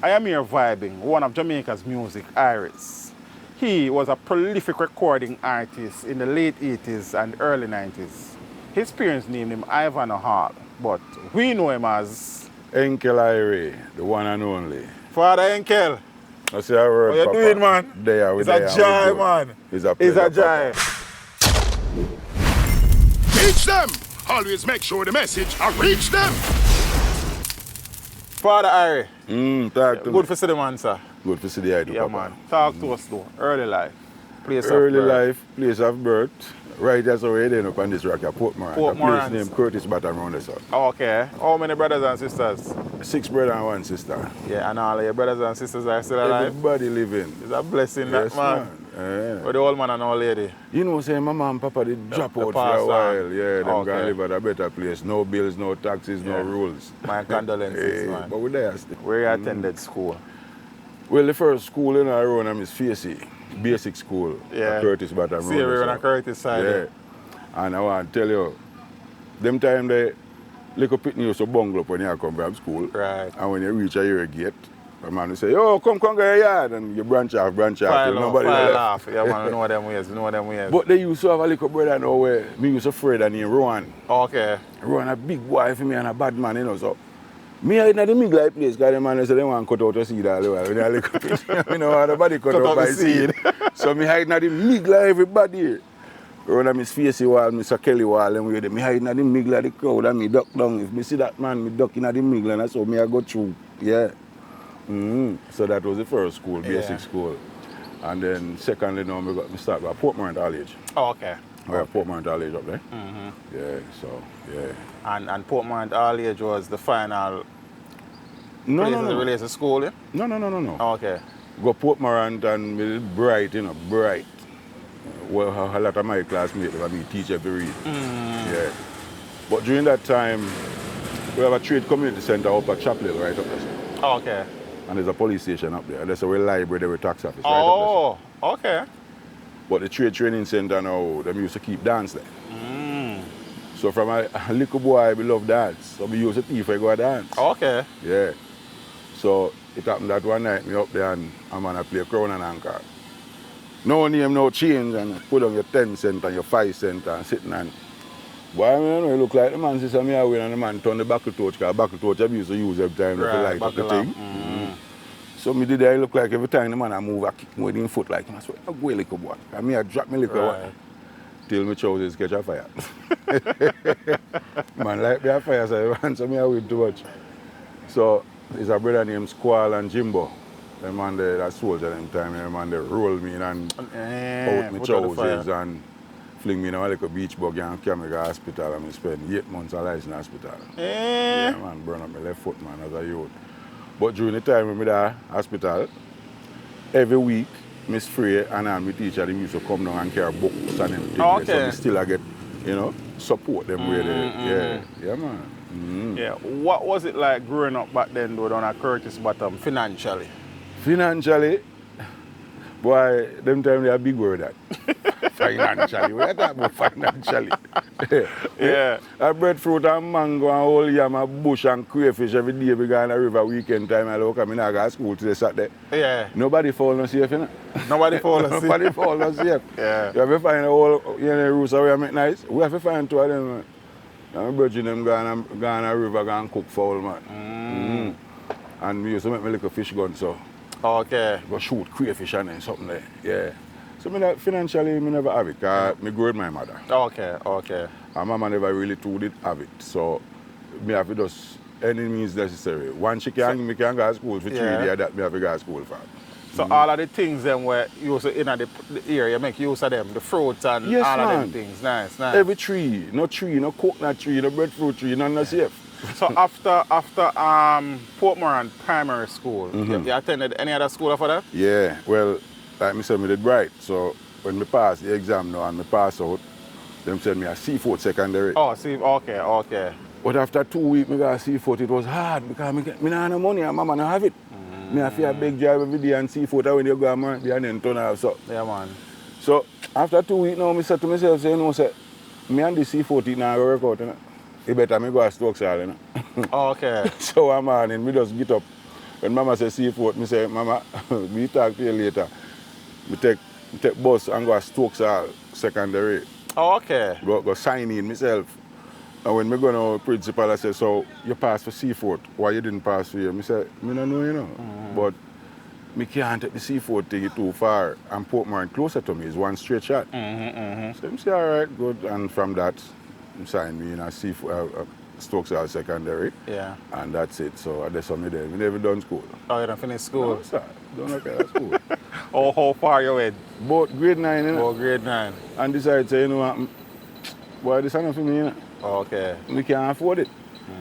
I am here vibing, one of Jamaica's music iris. He was a prolific recording artist in the late 80s and early 90s. His parents named him Ivan Hall, but we know him as HENKEL IRIE, the one and only. Father Henkel. I say a word, What you Papa. doing, man? There, we It's there. a joy, man. It's a pleasure, It's a joy. Teach them! Always make sure the message I reach them! Father Harry. Talk to Good me. for see the man, sir. Good for see the idea, Yeah, Papa. man. Talk to us, though. Early life. Place Early of birth. life, place of birth. Right as already end up on this rock at Portmore. A Portmore. place named Curtis Baton around the south. Okay. How many brothers and sisters? 6 brothers and 1 sister. Yeah, and all of your brothers and sisters are still alive? Everybody living. It's a blessing, Yes, that man. Yeah. But the old man and old lady. You know, say my mom and papa did drop the out for pass a on. while. Yeah, them Okay. gonna live at a better place. No bills, no taxes, no Yeah. rules. My condolences, man. But we're there still. Where you attended school? Well, the first school in our own is Facey, basic school. Yeah. At Curtis Baton See, we're on a Curtis side. Yeah. And I want to tell you, them time the little pitney used to bungle up when you come from school. Right. And when you reach a year gate, the man will say, yo, come go your yard. And you branch off till File nobody file left. off. Yeah, man, we know them ways. But they used to have a little brother now where me used to afraid of named Rowan. Okay. Rowan a big boy for me and a bad man, you know, so. Me I in the middle like place, because the man say they want to cut out the seed all the while. When I look up it, you know, everybody cut out by seed. So me hide in the middle of everybody. Rowan Miss Facey wall, Mr. Kelly wall, and we me hide in the middle of the crowd and me duck down. If me see that man, me duck in the middle and that's how me I go through. Yeah. So that was the first school, basic school. And then secondly now me start by Portmore College. Oh, okay. We have Portmore College up there. Yeah, so yeah. And Portmore and All Age was the final No, place no, in the no. religious school, yeah? No. Oh, okay. Go Portmore and me bright, you know, bright. Well, a lot of my classmates were me teach every read. Yeah. But during that time, we have a trade community center up at Chapel right up there. Oh, okay. And there's a police station up there. There's a library, there's a tax office right up Oh, okay. there. But the trade training center now, them used to keep dance there. So from a little boy, I love dance. So we used to thief I go dance. Okay. Yeah. So it happened that one night, me up there and I'm gonna play Crown and Anchor. No name, no change, and put on your 10 cent and your 5 cent and sitting and boy, I mean, you look like the man says me away and the man turn the buckle torch, because buckle torch I used to use every time to light up the thing. So me did I look like every time the man I move, I kick me with him foot like him. I swear, I go a little boy. And me I drop me little Right. till my trousers catch a fire. Man like me a fire, so me I wait too much. So there's a brother named Squall and Jimbo. Them man there, that soldier them time, them man they roll me and out my put out the trousers fire. and fling me in a little beach buggy and carry me to the hospital and I spend 8 months alive in the hospital. Yeah, man, burn up my left foot, man, as a youth. But during the time when I was in the hospital, every week, Miss Frey and my teacher, they used to come down and carry books and everything. Okay. So I still I get, you know, support them where they, yeah, man. Yeah. What was it like growing up back then, though, down at Curtis Bottom, financially? Financially, boy, them time they a big word that. Financially, we are talking about financially. Yeah. I breadfruit and mango and whole yam and bush and crayfish every day we go in the river weekend time. I look at me now go to school today Saturday. Yeah. Nobody fall no safe, you know? Nobody fall asleep. Nobody fall no safe. Yeah. You have to find a whole roots where we make nice. We have to find 2 of them, man. And my brother them go in the river go and cook fowl, man. And we used to make me little fish gun, so Okay. go shoot crayfish and then something there. Yeah. So me that financially, me never have it, because me grew with my mother. Okay. And mama never really too did have it. So me have to just any means necessary. Once she can, me can go to school for 3 days, that me have to go to school for. So all of the things then where you also in the area, you make use of them, the fruits and Yes, all man. of them things. Nice. Every tree, no coconut tree, no breadfruit tree, none no safe. So after Portmore and primary school, you attended any other school after that? Yeah, well, like me said, me did bright. So when me pass the exam now and me pass out, them send me a Seafood secondary. Oh, see, okay. But after 2 weeks, me got a Seafood, it was hard because me don't have no money and mama don't have it. Me have to big job every day and Seafood when you go and mark and then turn off. So. Yeah, man. So after 2 weeks now, I said to myself, say, you know, say, me and the Seafood now work out, you know. You better me go to Stokes, you know. Okay. So one morning, me just get up When Mama say seafood, me say, Mama, we talk to you later. Me take bus and go to Stokes Secondary. Oh, okay. Go sign in myself. And when me go to principal, I say, so you passed for seafood. Why you didn't pass for you? Me say, me don't know, you know. But me can't take the seafood thing too far. And Portmore closer to me is one straight shot. So I say, all right, good. And from that, he signed me in a seafood, Stokes Secondary. Yeah. And that's it. So that's what me did. Me never done school. Oh, you don't finish school? No, sir. Don't look at school. Oh, how far you went? But grade 9, you know. Oh, grade 9. And decided to say, you know what, boy, this is not for me, you know. Okay. We can't afford it.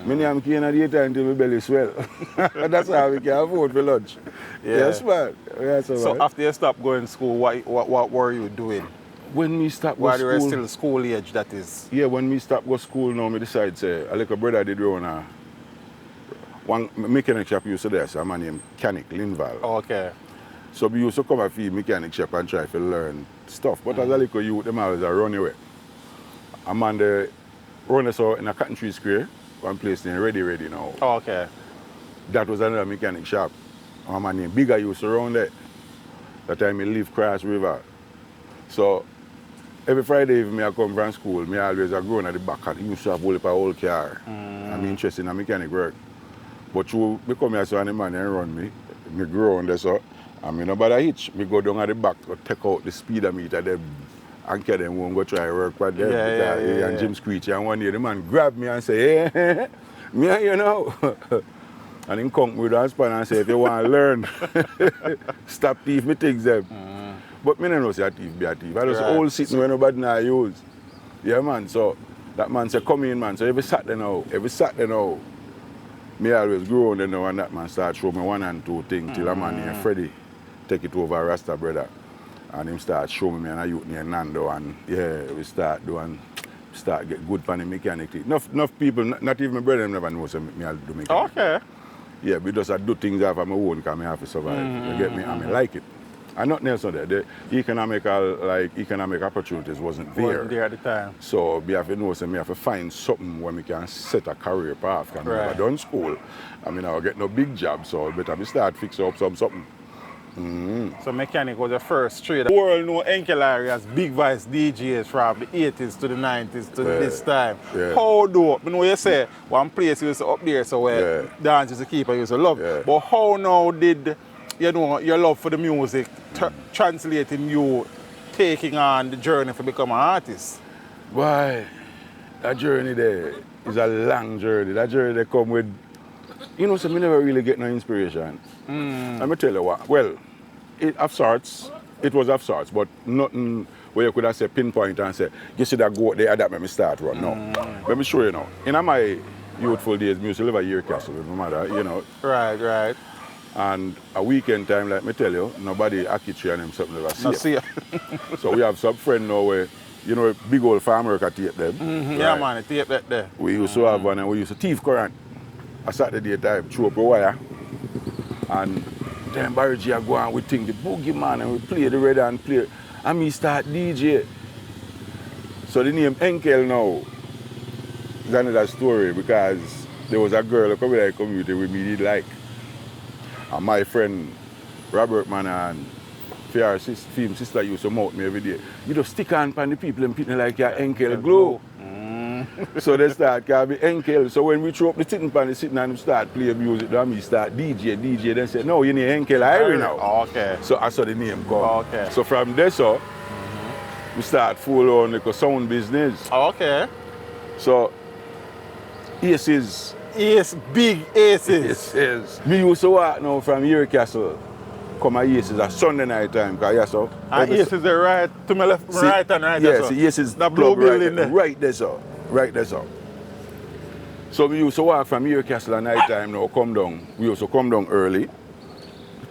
Me name came at the time until my belly swell. That's how we can afford for lunch. Yeah. Yes, man. Yes, So man. after you stopped going to school, what were you doing? When we stopped While go you were school, still school age, that is. yeah, when we stopped go school now, me decide say, a little brother did run one mechanic shop used to there, so a man named Canic Linval. Okay. So we used to come and feed mechanic shop and try to learn stuff. But as a little youth, them always a run away. A man there run us out in a Cotton Tree Square, one place named Ready now. Oh, okay. That was another mechanic shop. A man named Bigger used to run there. That time he lived Cross River. So every Friday when I come from school, me always a grown at the back and he used to have a whole car. I'm interested in mechanic work. But through become here so and the man and run me grow on there so. And me no bother hitch. Me go down at the back to take out the speedometer them and carry them home go try work with them. And Jim Screechy. And one day the man grabbed me and say, hey, me and you know. And he come with a span and say, if you want to learn, stop thief me things them. But me don't know say a thief be a thief. I just all sitting when nobody now use. Yeah man, so that man say come in man. So every Saturday now, me always grow on there now and that man start show me one and two things till a man named Freddy take it over Rasta brother. And him start showing me and a youth named Nando and yeah, we start get good for the mechanic thing. Enough people, not even my brother never know so me I'll do mechanic. Okay. Yeah, because I do things off of my own because I have to survive. You get me? And I like it. And nothing else on there. The economic opportunities wasn't there. Wasn't there at the time. So we have to know, so we have to find something where we can set a career path. Because I never done school. I mean, I'll get no big job, so better me start fixing up something. So mechanic was the first trade. The world know HENKEL IRIE as big voice DJs from the 80s to the 90s to this time. Yeah. How dope? You know you say one place you used to up there so where dance used to keep and used to love. Yeah. But how now did you know your love for the music translating you taking on the journey to become an artist? Why? That journey there is a long journey. That journey they come with, you know, so me never really get no inspiration. Let me tell you what, well, it was of sorts, but nothing where you could have said pinpoint and say, you see that go out there, that made me start run. No. Let me show you now. In my youthful days, me used to live at Year Castle with my mother, you know. Right. And a weekend time, like me tell you, nobody Akichi and him something never see. So we have some friend now where, you know, big old farm worker tape them. Yeah man, tape that there. We used to have one and we used to thief current. A Saturday time, throw up a wire. And then Barry G go on, we think the boogie man and we play the red and play. And me start DJ. So the name HENKEL now is another story because there was a girl who come in the community with me did like. And my friend Robert man and Fair film sister used to mouth me every day. You just stick on the people and people like your HENKEL glow. So they start calling me HENKEL. So when we throw up the sitting pan, sitting and start playing music, then me start DJ. Then say, no, you need HENKEL IRIE now. Okay. So I saw the name come. Okay. So from there, so we start full on the sound business. Okay. So Aces. Big Aces. Yes. We used to walk now from Year Castle. Come at Aces at Sunday night time. Because yes, so. And Aces are right to my left, See, right and right. Yes, Aces. The blue building there. Right there, so. Right there, so. So we used to walk from Year Castle at night time now, come down. We used to come down early,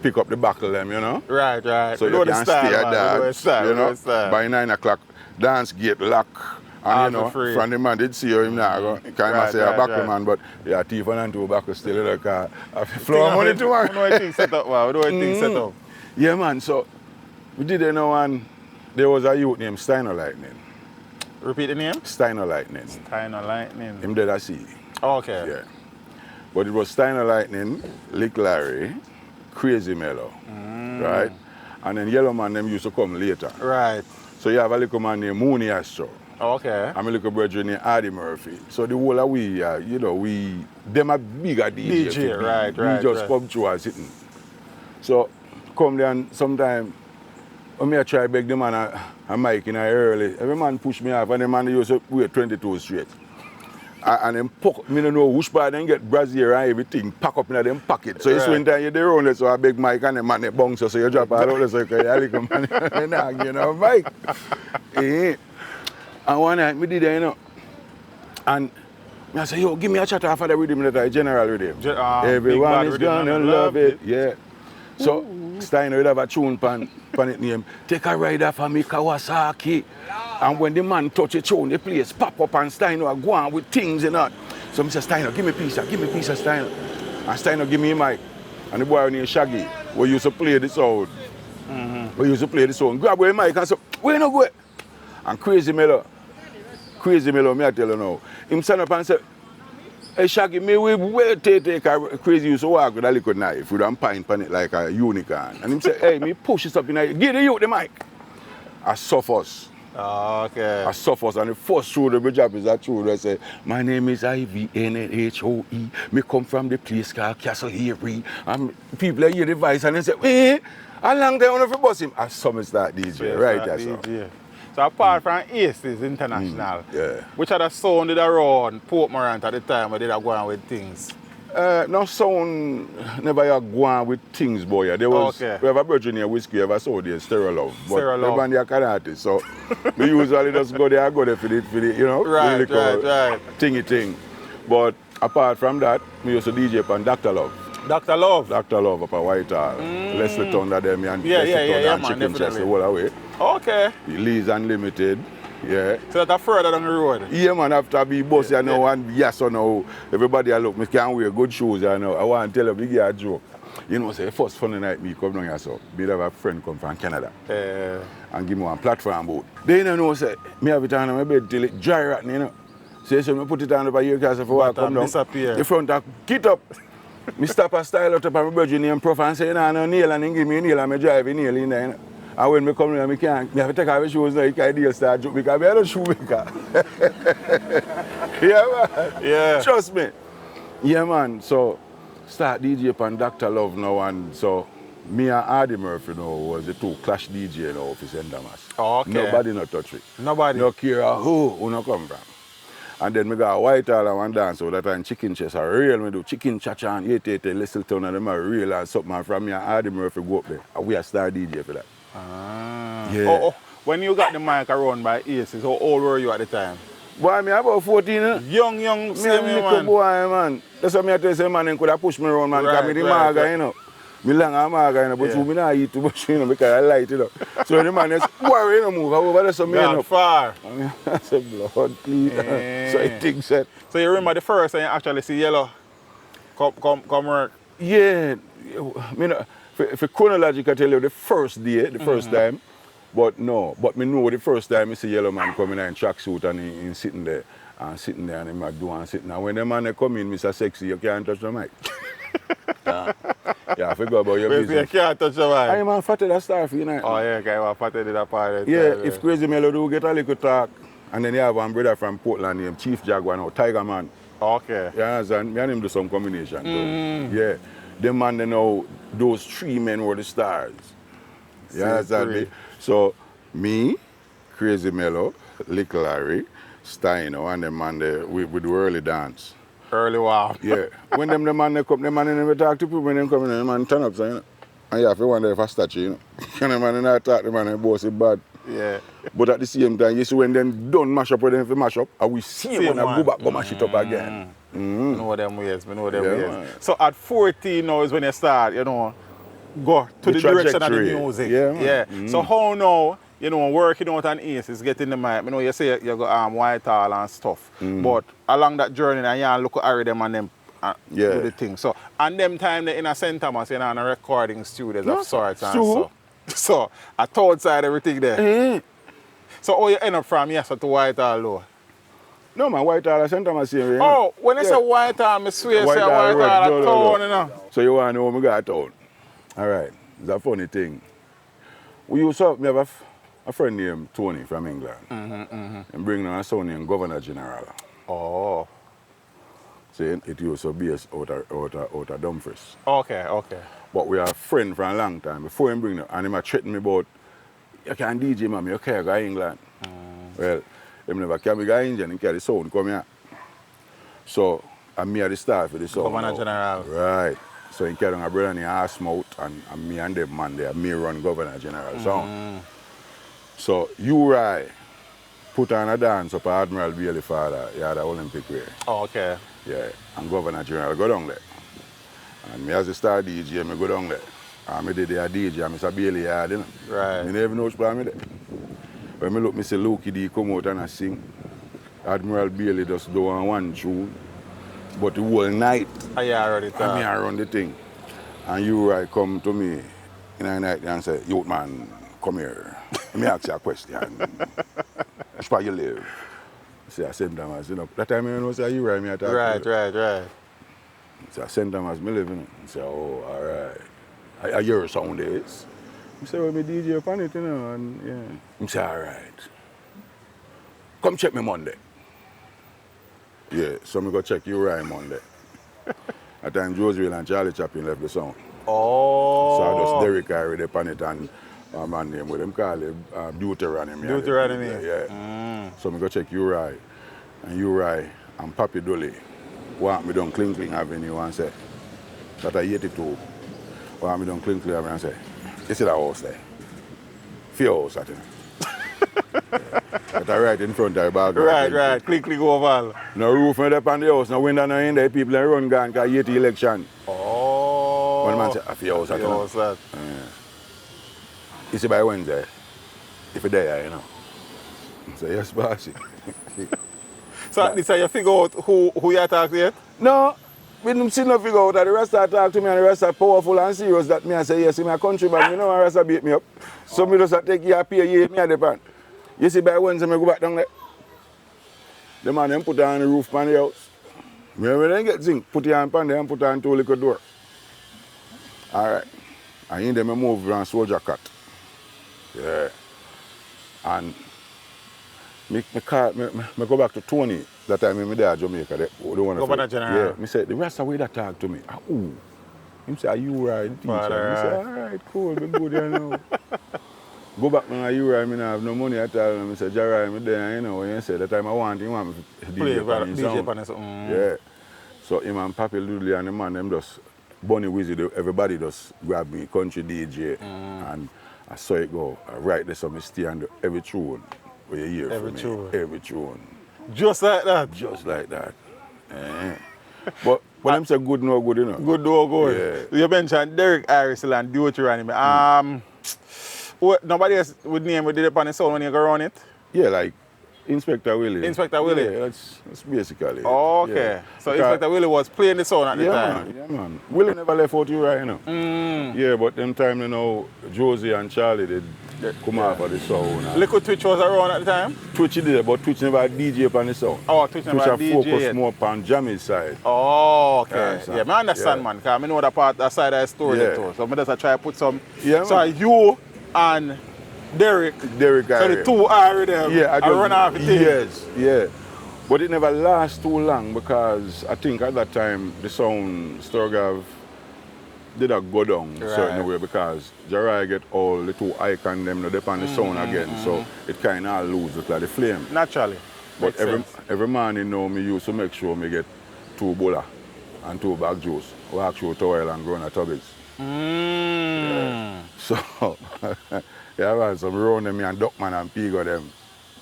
pick up the buckle them, you know. Right. So you can stay at that, you know. By 9 o'clock, dance gate lock. And you know, from the man did see him now, can't even say a buckle man, but yeah, thief and two buckle still in the car. Flow money to one. How do I think set up? Wow, how do I think set up? Yeah, man, so we did it now and there was a youth named Steiner Lightning. Repeat the name? Steiner Lightning. Steiner Lightning. Him did I see. Okay. Yeah. But it was Steiner Lightning, Lick Larry, Crazy Mellow, right? And then Yellow Man them used to come later. Right. So you have a little man named Mooney Astro. Okay. And my little brother named Adi Murphy. So the whole of we, them a bigger DJ. DJ, right. We just come through and sitting. So come there and sometime, when I try beg the man a mic in early, every man push me off and the man used to wait 22 straight. And then me don't know which part then get brazier and everything pack up in them pocket. So it's when time you're there only, so I beg mic and the man they bounce so you drop all over so you can man, you know, mic. And one night me did that, you know. And I say, yo, give me a chat off of the rhythm that I general rhythm. Everyone is gonna love it. Yeah. So Steiner would have a tune pan it name. Take a ride off of me Kawasaki. And when the man touch a tune, the place pop up and Steiner go on with things and that. So I say, Steiner, give me a piece of Steiner. And Steiner give me a mic. And the boy named Shaggy, we used to play the sound. We used to play the sound. Grab away mic and say, where you no go? And Crazy Mellow, me I tell you now. Him stand up and say, hey Shaggy, me we take a Crazy used to walk with a little knife with a pint on it like a unicorn. And him say, hey, me push this up in there, give the youth the mic. I suffers. Okay. I suffers. And the first show the job is that show that say, my name is IVNHOE. Me come from the place called Castle Erie. And people hear the voice and they say, how long they want to bust him? I summons that DJ, right there. DJ. So apart from Aces International, which other sound did around Port Morant at the time where they go on with things? No sound never go on with things, boy. There was we have a Virginia whiskey, ever saw there, Stereo Love. But the band they are kind of artists, so we usually just go there for the you know, right. Thingy thing. But apart from that, we used to DJ upon Dr. Love. Dr. Love? Dr. Love up at Whitehall. Leslie Thunder them and Leslie Thunder and man, Chicken Chest the whole away. Okay. Lee's Unlimited. Yeah. So that's further down the road? Yeah, man, after be boss, you know, and yes or no, everybody I look, me can't wear good shoes, you know. I want to tell you a big joke. You know, say, first funny night me come down here, so me have a friend come from Canada. And give me one platform boat. They don't know, say, me have it on my bed till it dry rotten, you know. So me put it on over here, because if I come down, the front get up. Me stop a style out of my brother named Prof and say, no nail, and then give me a nail, and me drive a nail in there, you know. And when me come here, me can't, me have to take off my shoes now, you can't deal start joke because I am a shoemaker. Yeah, man. Yeah. Trust me. Yeah, man. So, start DJ upon Dr. Love now, and so, me and Adi Murphy now was the two clash DJ now for St. Damas. Okay. Nobody not touch it. Nobody? No care who no come from. And then me got Whitehall and one dance so that time Chicken Chest are real. Me do Chicken Cha-Cha and 888 Little Town and them are real and something. And from me and Adi Murphy go up there. And we are star DJ for that. Yeah. When you got the mic around by Aces, how old were you at the time? Boy, me about 14, eh? Young, same man. Boy, man. That's why I tell you, man, they could have pushed me around, man, because me the maga, you know. Me long and maga, you know, but me not eat too much, you know, because I like it, you know. So the man is, boy, you know, move over there, so me, you know. Far. I said, blood, please. So I think that. So you remember the first time you actually see Yellow come work? Yeah. Me know, for chronological, I tell you, the first day, the first time, but no. But me know the first time I see Yellow Man coming in tracksuit and he sitting there and him a do and sitting. And when the man come in, Mr. Sexy, you can't touch the mic. Yeah, I forgot about your business. You can't touch the mic. I am fatted a star for you now. Oh yeah, okay, well, fatted a part. Yeah, if Crazy Mellow do get a little talk, and then you have one brother from Portland named Chief Jaguar now, Tiger Man. Okay. Yeah, and me and him do some combination. Yeah. The man, they know those three men were the stars. Yeah, so me, Crazy Mellow, Little Larry, Steiner, and the man we do early dance. Early wow. Yeah. When the man they come, the man never talk to people when they come in, the man turn up, so, you know. And you have to wonder if I statue, you know. And the man not talk, the man and boss it bad. Yeah. But at the same time, you see when them done mash up with them for mash up, and we see him when I go back, go mash it up again. We know them ways. Man. So at 14 now is when you start, you know, go to the direction of the music. Yeah. So how now, you know, working out on Aces, getting the mic, you know, you say you go Whitehall and stuff. But along that journey, you look at Harry them and them do the thing. So, and them time they in a St. Thomas, you know, in a recording studios of sorts and so. So, at outside everything there. So how you end up from yes to Whitehall though? No man, Whitehall at St. Thomas area. Oh, when I say Whitehall, I swear say Whitehall Road, Whitehall no, at no, town, no. you know. So you want to know when we got town? All right, it's a funny thing. We used to have a friend named Tony from England. And bring down a son named Governor General. Oh. So it used to be out of Dumfries. Okay, okay. But we are friends for a long time. Before him bring them, and him threatened me about, you can DJ, man, you can't go to England. Well, him never carry me go to England, he carry the sound come here. So, I'm me at the start for the sound. Governor General. Right. So he carry a brother named Arsmouth, and me and them man there, me run Governor General sound. So, Uri put on a dance up at Admiral Bailey father, he had an Olympic wear. Oh, okay. Yeah, and Governor General go down there. And me as a star DJ, me go down there. And me did a DJ, and Mr. Bailey yard, you know. Right. Me never know which plan me there. When me look, me see Lucky D come out and I sing. Admiral Bailey just do one tune. But the whole night, Oh, yeah, I already thought. and me I run the thing. And you right come to me in the night and say, youth man, come here. Let me ask you a question. Which part you live? I say, St. Thomas, you know. That time you know, say, you right, me I talk Right, to you. right. So I St. Thomas, me live in it. I say, oh, all right. I hear sound is. I say, well, me DJ upon it, you know, and yeah. I say, all right. Come check me Monday. Yeah, so me go check you right Monday. At time Josie and Charlie Chaplin left the sound. Oh. So I just Derek Irie upon it and a man name with him call him Deuteronomy. Deuteronomy. Yeah. So me go check Uri. And Uri and Papi Dolly want me down Klinkling Avenue and say, that I 82. Want me down Klinkling Avenue and say, you see that house there? Few house, I think. That I right in front of the bag. Right. Click over. No roof on the house, no window, no in there. People they run gun because 80 election. Oh. One man say, a few house, I think. That. You see by Wednesday, if you're there, you know. I say, yes, boss. So at least you figure out who you talk to yet? No, we didn't see no figure out that the rest talk to me and the rest are powerful and serious that me I say, yes, in my country, but you know the rest beat me up. So me just take your pay, me at the pan. You see by Wednesday, I go back down there. The man them put on the roof on the house. Me when they get zinc, put it on pan there and put on two little door. All right. And in them I move around soldier cut. Yeah. And me go back to Tony. That time me there at Jamaica. Governor General. Yeah. Me say, the rest of way that talk to me. Ooh. Him say, are you right, teacher? Me say, all right, cool, be good, you know. Go back when you right, me have no money at all. And I say, Jerry, me there, you know. When you say, that time I want me to DJ pan his sound. Yeah. So him and Papi Ludley and the man, them just, Bunny Wizard, everybody just grab me, country DJ. And I saw it go. I write this on my stay and do every tune where you hear Every from me. tune. Every tune. Just like that? Just like that. But when I'm say good, no good, you know. Good, no good. Yeah. You mentioned Derek Irie and Deuteronomy. Nobody else would name with the pan sound when you go around it? Yeah, like Inspector Willie. Inspector Willie? Yeah, that's basically it. Oh, okay. Yeah. So Inspector Willie was playing the sound at the time? Yeah, man. Willie never left out you right, you know. Yeah, but them time, you know, Josie and Charlie, they come out for the sound. Little Twitch was around at the time? Twitch did, but Twitch never had DJ upon the sound. Oh, Twitch never had DJ focus yet. more upon Jammy's side. Oh, okay. Yeah, Yeah, I understand, man, because I know that side of the story too. So I just try to put some. Yeah, so man. you and Derek Irie. So the two are there. Yeah, I run off the thing. Yes, yeah. But it never lasts too long because I think at that time the sound Sturgav did a go down certain way because Jarai get all the two icon them no depend on the sound again. So it kinda lose look like the flame. Naturally. But every morning now me used to make sure me get 2 bola and 2 bag juice. Walk through Towel and grown at Tubbies. Yeah. So yeah, man, some round them and Duckman and Pigo them.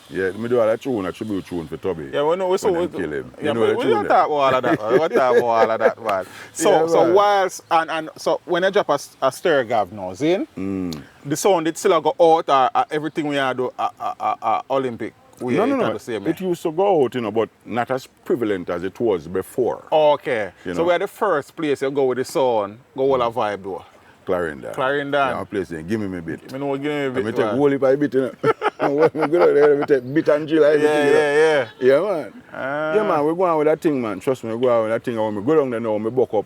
Yeah, me do all that tune, a tribute tune for Tubby. Yeah, we know we saw kill him. Yeah, we don't talk about all of that. We don't talk about all of that, man. So Yeah, so man. whilst and so when I drop a Sturgav now, Zane, the sound it still go out or everything we do Olympic. No. The same It used to go out, you know, but not as prevalent as it was before. Okay. You So know. we're the first place you go with the sound, go all a vibe though. Clarendon. Clarendon. Yeah, I place there. Give me a bit. Me know give me a Let me bit. take whole heap of bit, you know. We go there, we take bit and drill everything. Yeah. Yeah, man. Yeah, man, we go on with that thing, man. Trust me, we go on with that thing. When we go down there now, we buck up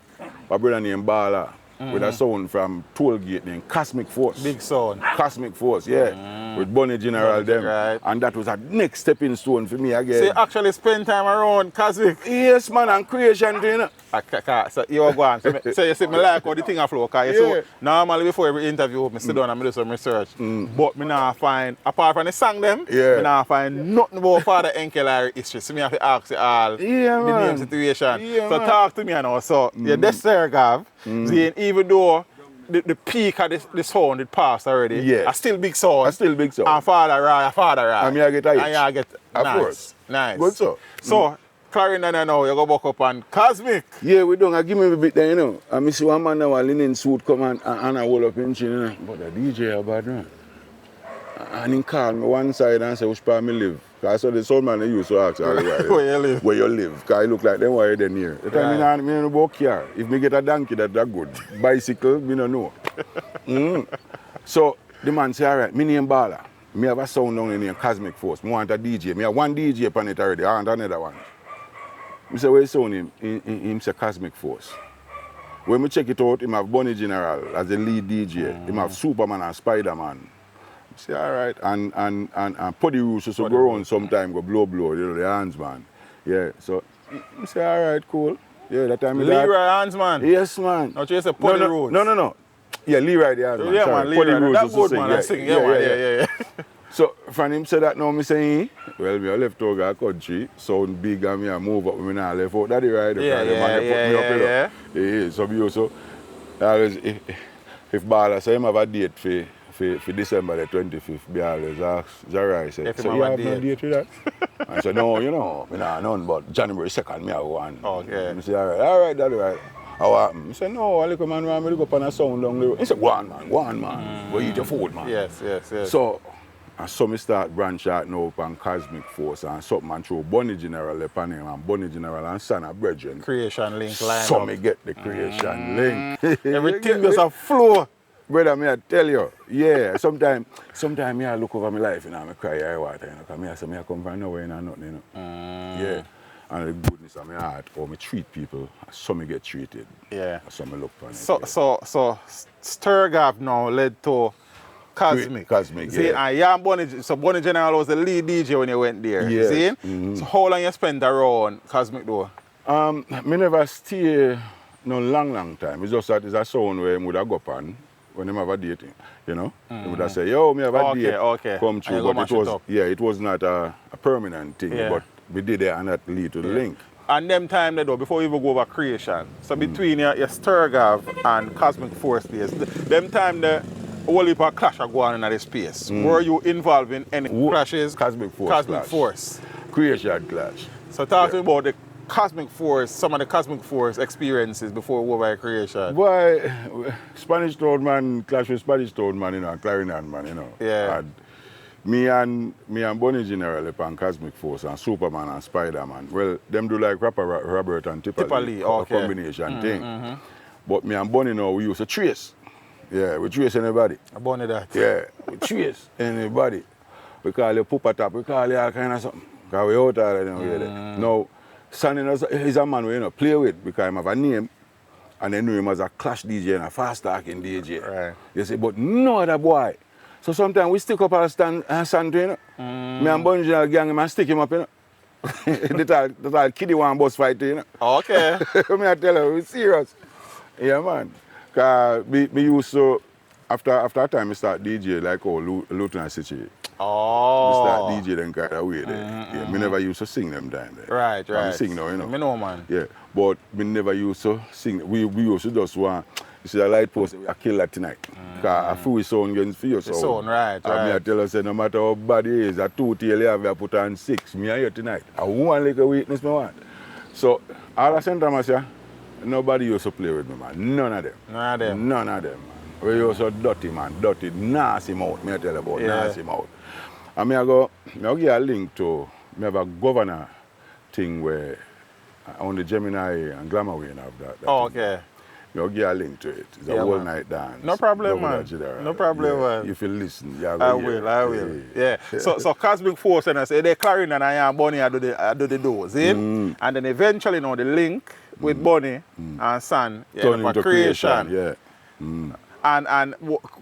a brother named Bala with a sound from Tollgate named Cosmic Force. Big sound. Cosmic Force, yeah. With Bonnie General them. Right. And that was a next stepping stone for me again. So you actually spend time around Cosmic? Yes, man, and creation, you know. So you are going. So you see, me like how the thing a flow. Cause so normally before every interview, I sit down and I do some research. But me now find, apart from the song them, me now find nothing about Father Henkel Irie history. So me have to ask you all the name situation. So talk to me now. So you're this Gav. Even though the peak of the sound it passed already, yes. I still big sound. And Father Right. And me I get a hit. And you get of nice. Course. Nice. Good so. So Clarendon now, you go back up on Cosmic. Yeah, we don't. Give me a bit there, you know. And I see one man now, a linen suit come and I hold up in chin, you know. But the DJ a bad man. And he called me one side and said, which part me live? Because I saw the soul man they used to ask where you live. Where you live. Because I look like them why they near. The time I don't about car. If me get a donkey, that's good. Bicycle, me don't know. So the man say, all right, me name Bala. Me have a sound down in here, Cosmic Force. Me want a DJ. Me have one DJ upon it already. I want another one. I say, where is sound him? Him say Cosmic Force. When we check it out, him have Bonnie General as the lead DJ. Him have Superman and Spider-Man. I say, all right. And Puddy Roos used to go around sometime, go blow, you know, the hands, man. Yeah, so I say, all right, cool. Yeah, that time. Leroy Hands, man? Yes, man. Not you say Puddy Roos? No. Yeah, Leroy the hands, man. Yeah, sorry. man, Leroy. That good, man. Yeah, Sing. Yeah. So, from him say that now, me say, well, me left out the country, sound big and me a move up, me not left out. That's the right. Yeah. So, me also, always, if Bala say him have a date for December the 25th, be always ask Jarai, say, so you have no date with that? I said, no, you know, me not none, but January 2nd, me have one. Okay. I say, all right, that's right. How happen? He said, no, a little man want me to go up on a sound down there. He said, go on, man. Go eat your food, man. Yes. So me start branch out now upon Cosmic Force and something man through Bonnie General upon him and Bonnie General and Sana Brethren. Creation link line So up. me get the creation link. Everything just a flow. Brother, me I tell you, yeah, sometimes me I look over my life and I cry eye water, you know, because me I say me I come from nowhere and nothing, you know. Yeah. And the goodness of my heart, or me treat people, so me get treated. Yeah. So me look for it. So Sturgap now led to Cosmic. See, and Bonnie General was the lead DJ when you went there. Yes. See? So how long you spent around Cosmic though? Me never stay no long time. It's just that it's a sound where I would have go up on when I have a date, you know. They would have said, yo, me have a date come true. But it was not a permanent thing. Yeah. But we did it and that lead to the link. And them time though, before we even go over creation, so between your Sturgav and Cosmic Force days, them time the whole heap of clash are going on in the space. Were you involved in any clashes? Cosmic Force. Creation clash. So talk to me about the Cosmic Force, some of the Cosmic Force experiences before we go over creation. Boy, Spanish Town man clash with Spanish Town man, you know, Clarendon man, you know. Yeah. And me and Bonnie General upon Cosmic Force and Superman and Spider-Man. Well, them do like rapper Robert and Tipperley combination thing. But me and Bonnie now, we used to trace. Yeah, we trace anybody. Bonnie that. Yeah, we trace anybody. We call you Poopa Top, we call you all kind of something. Because we out all of them really. Now, Sonny is a man we play with because he have a name and they know him as a clash DJ and a fast talking DJ. Right. You see, but no other boy. So sometimes we stick up our stand you know. Me and Bonnie General gang him and stick him up, you know. That's all kiddie one boss fight, you know. Okay. Me I tell you, we serious. Yeah, man. Because we used to, after a time, we start DJ like Lieutenant City. Oh. We start DJ them kind of way there. Yeah, me never used to sing them time there. Right. I sing now, you know. Me know, man. Yeah, but me never used to sing. We used to just want, you see, a light post, I kill that tonight. Because I feel we sound against for your sound. Sound, right. Me I tell us, no matter how bad it is, a 2 tail you have, I put on 6. Me here tonight. I want like a weakness me want. So, all the same time I say, nobody used to play with me, man. None of them. None of them, man. We used to dirty, man. Dirty, nasty mouth. Me I tell you about nasty mouth. And I give a link to, me have a governor thing where on the Gemini and Glamour we have that. Okay. You get a link to it. It's a Yeah, whole man. night dance. No problem, Double man. that general. No problem, man. If you listen, you I hear. will. Yeah. So Cosmic Force and I say they carrying and I am Bonnie I do the doors, in? And then eventually you know the link with Bonnie and Son Turn into creation. Yeah. And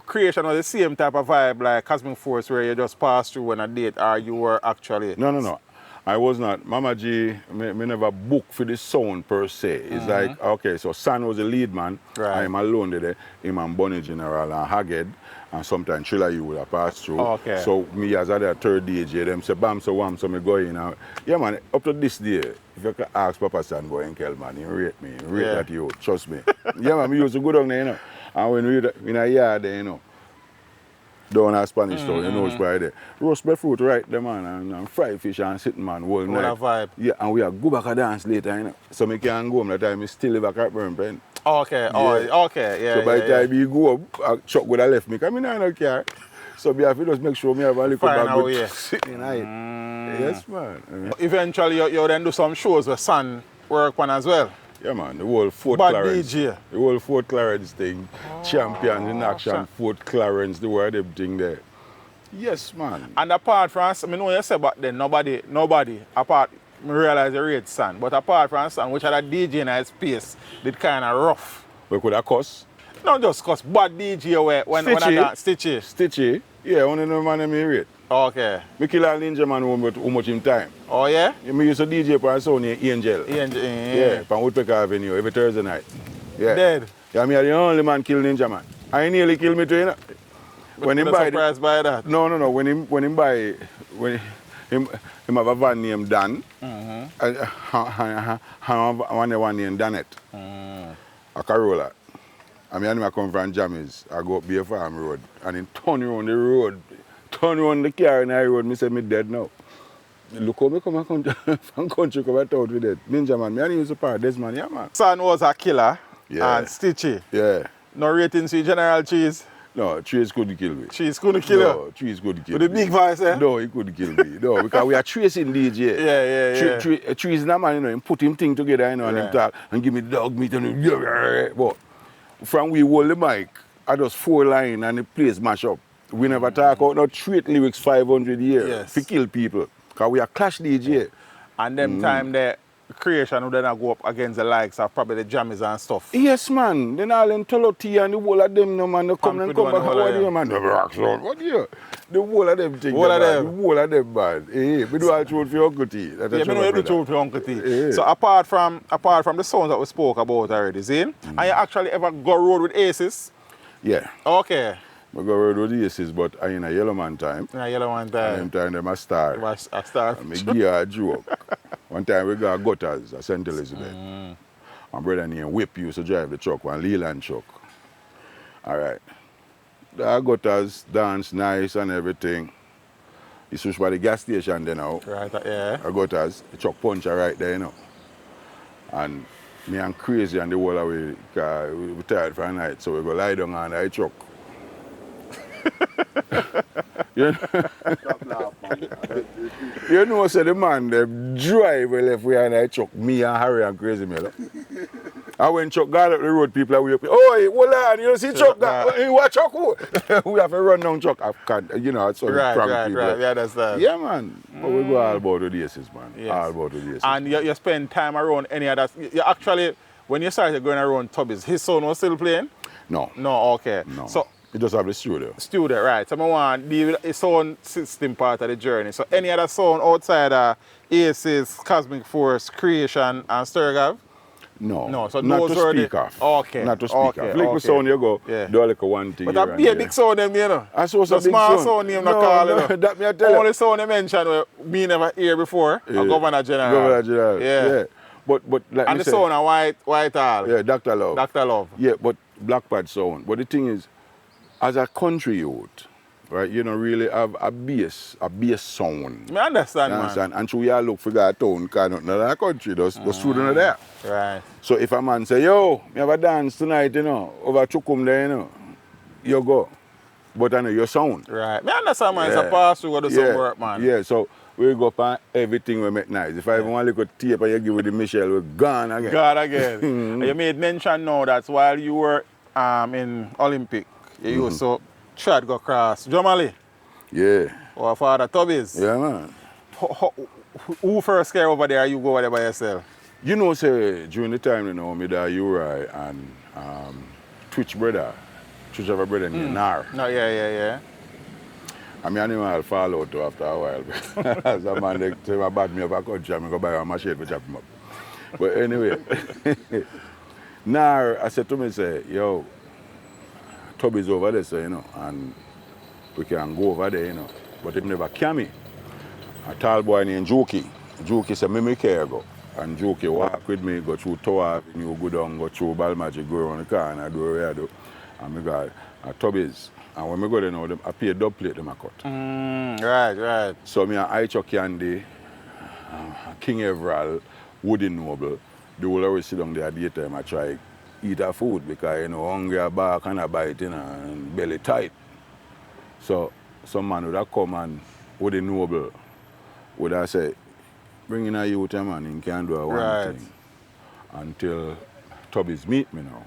creation was the same type of vibe like Cosmic Force where you just pass through on a date or you were actually No. I was not. Mama G, me never booked for the sound per se. It's like, okay, so San was the lead man. Right. I'm alone there. Him and Bonnie General and Haggard. And sometimes Trilla you would have passed through. Okay. So me as a third DJ, them say bam, so wham, so me go in. And, yeah, man, up to this day, if you can ask Papa San go Henkel, man, he rate me. He rate that you, trust me. Yeah, man, we used to go down there, you know. And when we in a yard there, you know, down at Spanish Town, you know, it's right there. Roast my fruit right there, man, and fried fish and sitting, man, whole night. a vibe. Yeah, and we are go back and dance later, you know. So me can go home that time, I still live back at Burn. Okay, yeah. So by the time you go up, Chuck would have left me, because I don't care. So me have to just make sure me have a little Find bag out, with sitting night. Yes, man. Eventually you then do some shows where Son work on as well. Yeah, man, the whole Fort Bad Clarence. DJ. The whole Fort Clarence thing. Champions in action, Fort Clarence, the word everything there. Yes, man. And apart from, I know you said back then, nobody, apart, I realize you rate Son, but apart from Son, which other DJ in his space did kind of rough. We could have cuss. Not just cause bad DJ when I dance, Stitchy. Stitchy? Yeah, one of the man me rate. Okay. Me kill a ninja man how much him time. Oh yeah? Me used to DJ for a sound named Angel. Yeah, from Woodpecker Avenue every Thursday night. Yeah. Dead. Yeah, me are the only man kill ninja man. I nearly kill me too, you know. When him buy surprised by that. No. When him buy him have a van named Dan. One named Danet. A Corolla. I mean, I come from Jamaica. I go up Bay Farm Road. And he turn around the road. Turn around the car in the road. Me say, me dead now. Look how me come from country, come out with it. Ninja man, me I use a part this man, yeah man. Son was a killer. Yeah. And Stitchy. Yeah. No ratings for General Cheese. No, Trace couldn't kill me. Cheese couldn't kill No, you. Trace couldn't kill With me. the big voice, eh? No, he couldn't kill me. No, because we are tracing DJ. Yeah. Trees na man, you know, him put him thing together, you know, and Right. him talk and give me dog meat and but from we hold the mic, I just 4 line and the place mash up. We never talk out no straight lyrics 500 years Yes. to kill people. Because we are clash DJ. And them time the creation would then go up against the likes of probably the jammies and stuff. Yes, man. Then all them Toloti and the whole of them, no man, they come and Pamphlet come back. one, the whole What of do you, man? What do you? The whole of them thing. Whole of bad. them. The whole of them bad. Hey, we do all truth for Uncle T. That's Yeah, a I know you do truth for Uncle T. So apart from the songs that we spoke about already, see? And you actually ever go road with Aces? Yeah. Okay. I go road with the Aces, but I in a yellow man time. In a yellow one And time. them time them a star. It was a star. And me give her a joke. One time we got gutters at St. Elizabeth. My brother named Whip used to drive the truck, one Leland truck. All right. The gutters dance nice and everything. He switched by the gas station then now. Right, yeah. I got us, the truck puncher right there, you know. And me and crazy and the whole away, because we tired for a night, so we go lie down on the truck. you know, so the man, the driver left we on the truck, me and Harry and Crazy Miller. And when truck got up the road, people are waiting. Oh, hold on, you see truck, what truck? We have to run down truck. You know, so Right. people. Yeah, that's that. Yeah, man. But we go all about the Aces, man. Yes. All about the Aces. And you spend time around any other. You actually, when you started going around Tubbies, his son was still playing? No. No, okay. No. So, He just have the studio. studio, right. So I want to deal with his sound system part of the journey. So any other sound outside Aces, Cosmic Force, Creation, and Sturgav? No. No, so not those to were the- speak of. Okay, Not to speak okay, of. Like okay. sound you go, Yeah. do like a one thing. But here that and be a there. big sound them, you know. I suppose The a big small sound. sound name, no No, call no, it. that me I tell you. Only sound they mentioned where me never hear before, a Governor General. Governor General. Yeah. But like And me the say, sound a White Hall. yeah, Dr. Love. Dr. Love. Yeah, but Black Pad sound. But the thing is, as a country youth, right, you don't really have a bass sound. I understand, You man. understand? And so we all look for that town, because nothing in our country, just student there. Right. So if a man say, yo, me have a dance tonight, you know, over Chukum there, you know, you go. But I know your sound. Right. I understand, man. It's a pass through to some work, man. Yeah, so we go up on everything we make nice. If I even want to look at tape and you give it to Michelle, we're gone again. God again. And you made mention now that while you were in Olympic, you used to try to go across Jamaica Yeah. or Father Tubbies. Yeah, man. Who first came over there? You go over there by yourself? You know, say, during the time, you know, me there, Uri and Twitch brother, Twitch of a brother named Nar. No, yeah. I mean, animal fall out too after a while. As a man, they say, I bad me up a country, I go buy a machine to chop him up. But anyway, Nar, I said to me, say, yo, Tubbies over there, so, you know, and we can go over there, you know. But it never came me. A tall boy named Jokey. Jokey said, me care go. And Jokey walk with me, go through Tower Avenue, go down, go through Balmagic, go around the car, and I do where I do. And me got Tubbies. And when I go there now, I pay a dub plate them I cut. Right. So me and Icho Candy, King Everall, Woody Noble, they will always sit down there at the time I try eat our food because, you know, hungry a back and a bite, you know, and belly tight. So some man would have come and Woody Noble would have said, bring in a youth, man, and can do a one thing. Until Tubbies meet me now.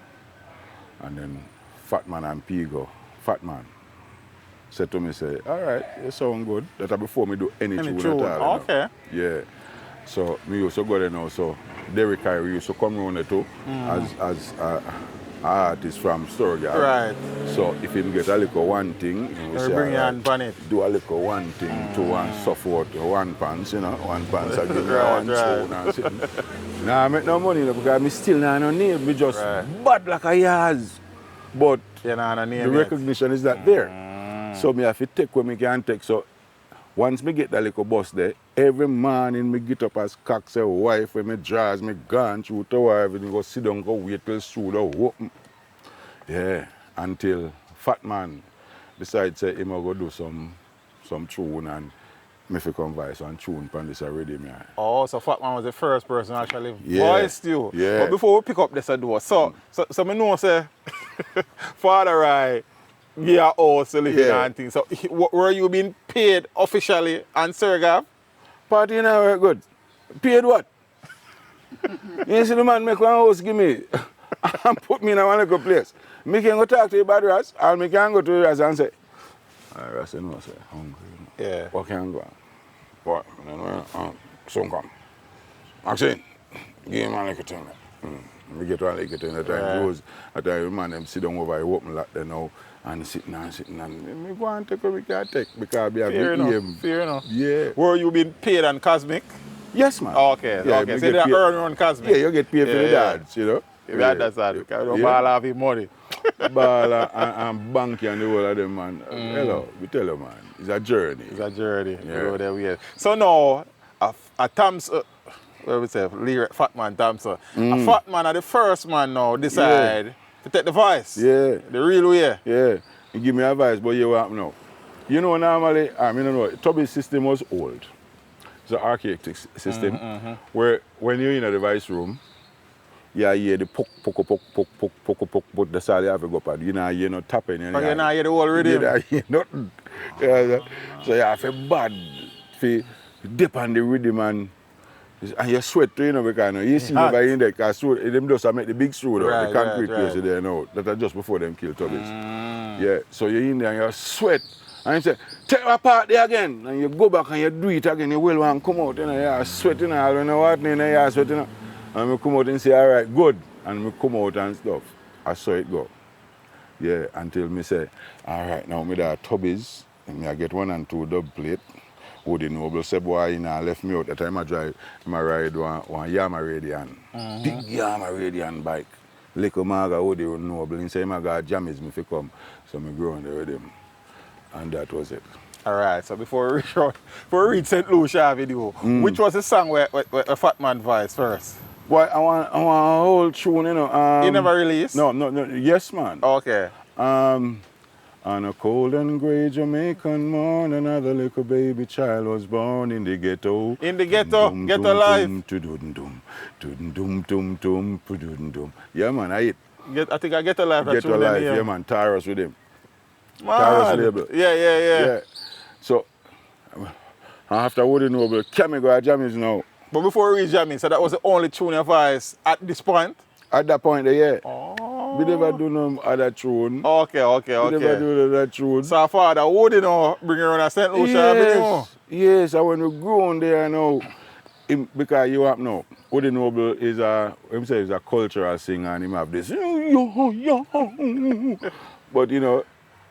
And then Fat Man and Pigo, Fat Man, said to me, say, all right, you sound good. That before me do any tune at all. Okay. Yeah. So me used to go there now. So Derek Kyrie used to come around there too as an artist from Sturga. Right. So if you get a little one thing, you say, bring your hand on it. Do a little one thing to one support, one pants, you know, one pants I give me one tune and sitting. Nah, I make no money because I still not no name. Me just bad like a yaz. But the recognition is not there. So me have to take what me can take. So once me get that little bus there, every morning me get up as cock say wife when me draws me gone through to everything, go sit down, go wait till school open. Yeah. Until Fat Man decides say he go do some tune and me fi come voice and tune pan this already me. Oh, so Fat Man was the first person actually voiced you. Yeah. But before we pick up this door, so me know say Father I yeah, also living and things. So were you being paid officially on Sergav? Party in our good. Paid what? You see the man make one house give me and put me in one little place. Me can go talk to you about Ras and me can go to Ras and say, Ras, you know, say, hungry. Yeah. What can I go on? What? Soon come. Maxine, give him one little thing. We get one little thing at the time. Rose, at the time, man, them sit down over, I open like there now. And sitting and me go and take what we can take because we have Fair enough. Yeah. Were you being paid on Cosmic? Yes, man. Okay. So you earn on Cosmic? Yeah, you get paid for the dads, you know. You understand? Because you don't ball off your money. Ball and banky and the whole of them, man. Hello, we tell you, man. It's a journey. It's a journey. Yeah. So now, a Thompson, what we say, Fat Man Thompson. A Fat Man are the first man now decide to take the voice. Yeah. The real way. Yeah. You give me advice, but you want know. You know, normally, I mean, Tubbies system was old. It's an archaic system where when you're in a device room, you hear the poke, but that's all you have to go up and you know, you're not tapping. But you know, hear the whole rhythm. You hear nothing. So you have to bad to dip on the rhythm and you sweat too, you know, because you see nobody in there, because them just make the big screw, the concrete place there now. That are just before them kill Tubbies. Yeah, so you're in there and you sweat. And you say, take apart there again. And you go back and you do it again. You will and come out, you know, you're sweating, I don't know what, you know, you're sweating. And we come out and say, all right, good. And we come out and stuff. I saw it go. Yeah, until me say, all right, now me there Tubbies, and I get 1 and 2 dub plate. Woody Noble said, boy, you know, left me out. That time I ride one Yama Radian. Big Yama Radian bike. Little Maga Woody Noble. He said, I got jammies me if you come. So I go on there with him. And that was it. All right, so before we reach St. Lucia video, which was the song where Fat Man voiced first? Boy, I want a whole tune, you know. You never released? No, yes, man. Okay. On a cold and grey Jamaican morn, another little baby child was born in the ghetto. In the ghetto? Ghetto life? Yeah, man, I think I Ghetto Life. Ghetto Life, yeah, man. Taurus with him. Man. Taurus label. Yeah. So, And after Woody Noble, can me go to Jammies now. But before we reach Jamie, so that was the only tune of ours at this point? At that point, yeah. Oh. We never do no other tune. Okay. We never do other tune. So father would bring you around a St. Lucia Avenue? Yes, and when we go on there now, because you have now, Woody Noble is a cultural singer and him have this, but you know,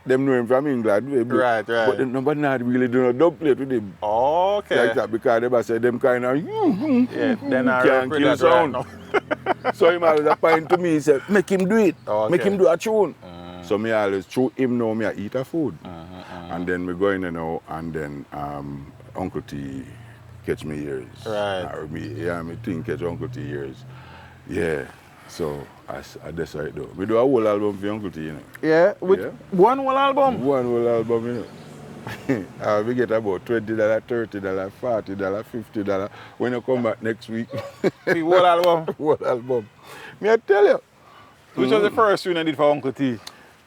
them know him from England. Right. But nobody not really do no dub plate with him. Okay. Like that, because they say them kind of, yeah, then I can't kill sound. Right. So him always a point to me, he said, make him do it. Okay. Make him do a tune. So me always, through him now, me I eat a food. And then we go in there now, and then Uncle T catch me ears. Right. Or me think catch Uncle T ears. Yeah. So I decide though. We do a whole album for Uncle T, you know. Yeah? One whole album? One whole album, you know. We get about $20, $30, $40, $50 when you come back next week. The whole album? Whole album. Me I tell you. Which was the first tune I did for Uncle T?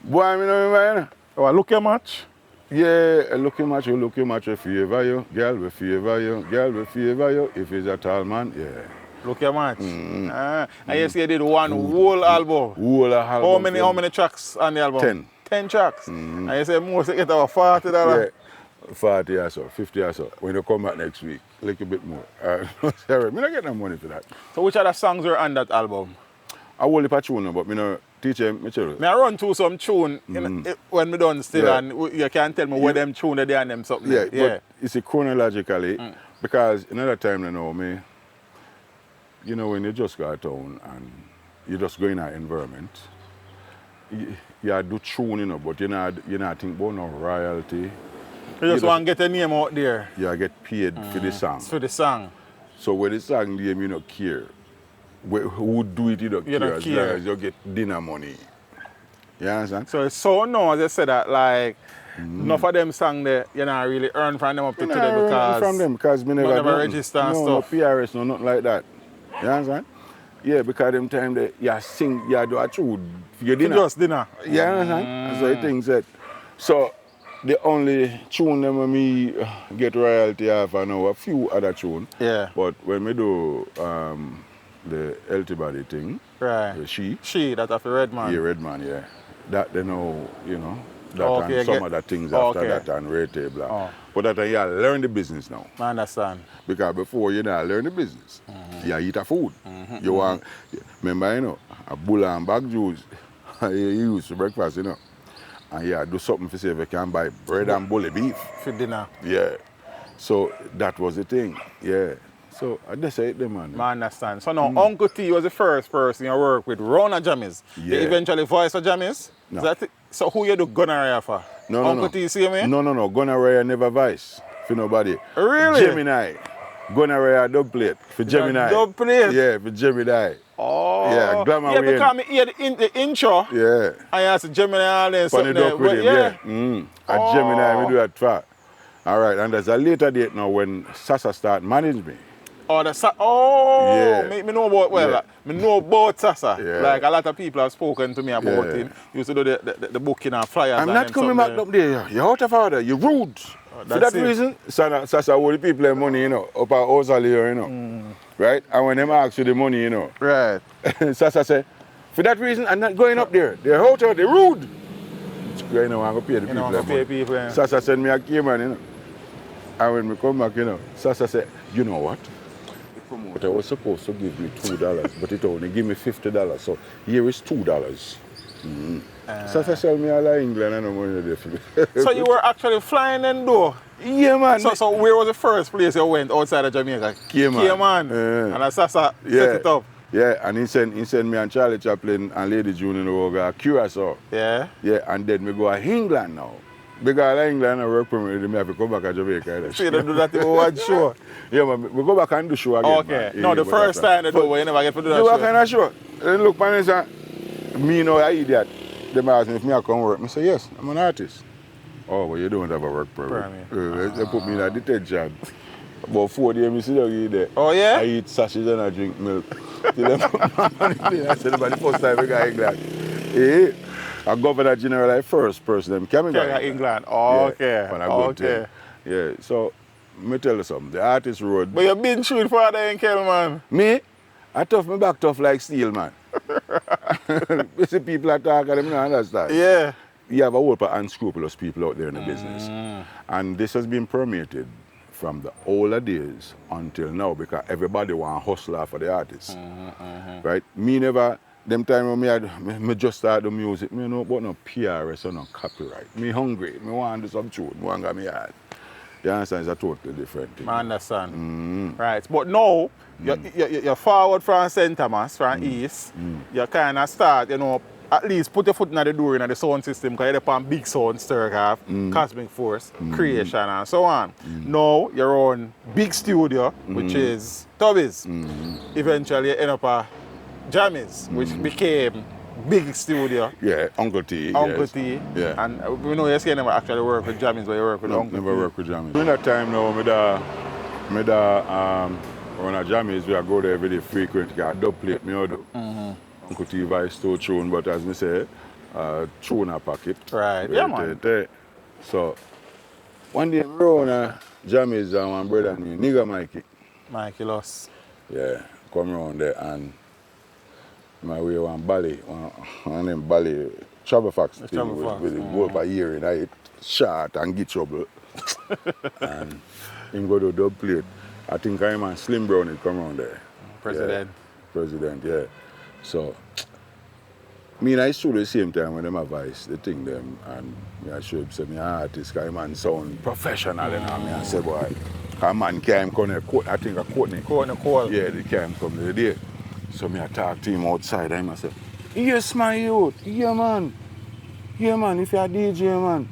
Boy, I don't remember. Oh, Look Your Match? Yeah, look him at you, favor you, girl will favor you, if he's a tall man, yeah. Look Your Match. And you say you did one whole album. Whole album. How many tracks on the album? 10. 10 tracks. And you say most you get about $40. Yeah, 40 or so, 50 or so. When you come back next week, a little bit more. Sorry, me not get no money for that. So which other songs were on that album? I will a tune, but me no teach him, me tell you. I run through some tune when me done still, and you can tell me where them tune they and them something. Yeah, but it's chronologically, because another time you know me, you know when you just go to town and you just go in an environment, you do tune, you know, but you not think about no royalty. You just want to get a name out there. You get paid for the song. For the song. So when the song name you don't care. Who do it, you don't care, as long as you get dinner money. You understand? So it's so now, as I said that, like, enough of them songs that you not really earn from them up to today because from them because me never register and stuff. No PRS, no nothing like that. You understand? Yeah, because them time that you sing, you do a tune for your dinner. Just dinner. You understand? So the things that, so the only tune them when me get royalty off, I know a few other tunes. Yeah. But when me do the healthy body thing. Right. She, that of a red man. Yeah, red man, yeah. That they know, you know, that and some other things after that and rate blah. Oh. But that you learn the business now. I understand. Because before you not learn the business, you eat a food. You want, remember, you know, a bull and bag juice you use for breakfast, you know. And you do something to see if you can buy bread and bully beef. For dinner. Yeah. So that was the thing, yeah. So I just say it there, man. I understand. So now Uncle T was the first person you work with, Rona Jammies. Yeah. You eventually voice for Jammies? No. So who you do gonorrhea for? No, Uncle T, see me? No. Gonorrhea never vice for nobody. Really? Gemini. Gonorrhea dub plate for Gemini. Dub plate? Yeah, for Gemini. Oh. Yeah, glamour yeah, win. because me hear the intro. Yeah. I asked Gemini and then something there. With him, yeah. At Gemini, we do that track. All right, and there's a later date now when Sasa start manage me. Oh, yeah. Me know about, me know about Sasa. Yeah. Like a lot of people have spoken to me about him. Used to do the booking and flyers. I'm not coming back up there. You're out of order. You're rude. For that reason, Sasa owe the people their money, you know, up our house here, you know. Right? And when them ask you the money, you know. Right. Sasa say, for that reason, I'm not going up there. They're out of, they're rude. You know, I'm going to pay the people. Pay people, yeah. Sasa send me a Cayman, you know. And when we come back, you know, Sasa said, you know what? The promoter was supposed to give me $2, but it only give me $50. So here is $2. Sasa sell me all of England and no money there for me. So you were actually flying and do? Yeah, man. So where was the first place you went outside of Jamaica? Cayman. And Sasa set it up. Yeah, and he sent me and Charlie Chaplin and Lady June in the Curacao. Yeah. Yeah, and then we go to England now. Because in England I work permit, I have to come back to Jamaica. So you don't do that in one show? Yeah, man, we go back and do show again. Okay. Man. No, yeah, the first time they do, you never get to do that show. What kind of show? Then look, man, say, me know I idiot. They ask me if I come work. I say, yes, I'm an artist. Oh, well, you don't have a work permit. They put me in a detention. About 4 days, I sit down there. Oh, yeah? I eat sausages and I drink milk. Till they put my money in. I said, the first time I got England. Hey, a Governor General, like first person, them came in England. Oh, yeah, okay. And I go to, yeah, so me tell you something. The artist road. But you've been through it for the Henkel, man. Me? I tough me back tough like steel, man. You see people are talking, them don't understand. Yeah. You have a whole lot of unscrupulous people out there in the business. And this has been permeated from the older days until now because everybody want to hustle for the artists. Right? Me never, them time when me just start the music, me know about no PRS or no copyright. Me hungry, me want to do some tune, me want to get me hard. You understand? It's a totally different thing. I understand. Right. But now, you're forward from St. Thomas, from East. You kind of start, you know, at least put your foot in the door in the sound system because you're on big sound, Sturgaf, Cosmic Force, Creation, and so on. Now, you're on big studio, which is Tubbies. Eventually, you end up at Jammies, which became big studio. Yeah, Uncle T. Uncle yes. T. Yeah. And we know you never actually work with Jammies, but you work with No, Uncle never T. work with Jammies. During that time now, when I Jammies, we go there very frequent, got dub plate me do. Uncle T vice to tune, but as me say, tune a packet. Right, yeah man. So, one day we were on Jammies and one brother named Nigga Mikey Loss. Yeah, come around there and my way one Bally, one name Bally, Travel Fox thing with the go up a year in it, shot and get trouble. And him go to dub plate. I think I'm and Slim Brownie come around there. President. Yeah. President, yeah. So, me and I show the same time when them advice, they think them, and me I show them, say, me artist, because man sound professional, and me I say, boy, a man can't come there, I think I quote me. Quote. Yeah, they can't come there. So me I talk to him outside, and I say, yes, my youth, yeah, man, if you're a DJ, man,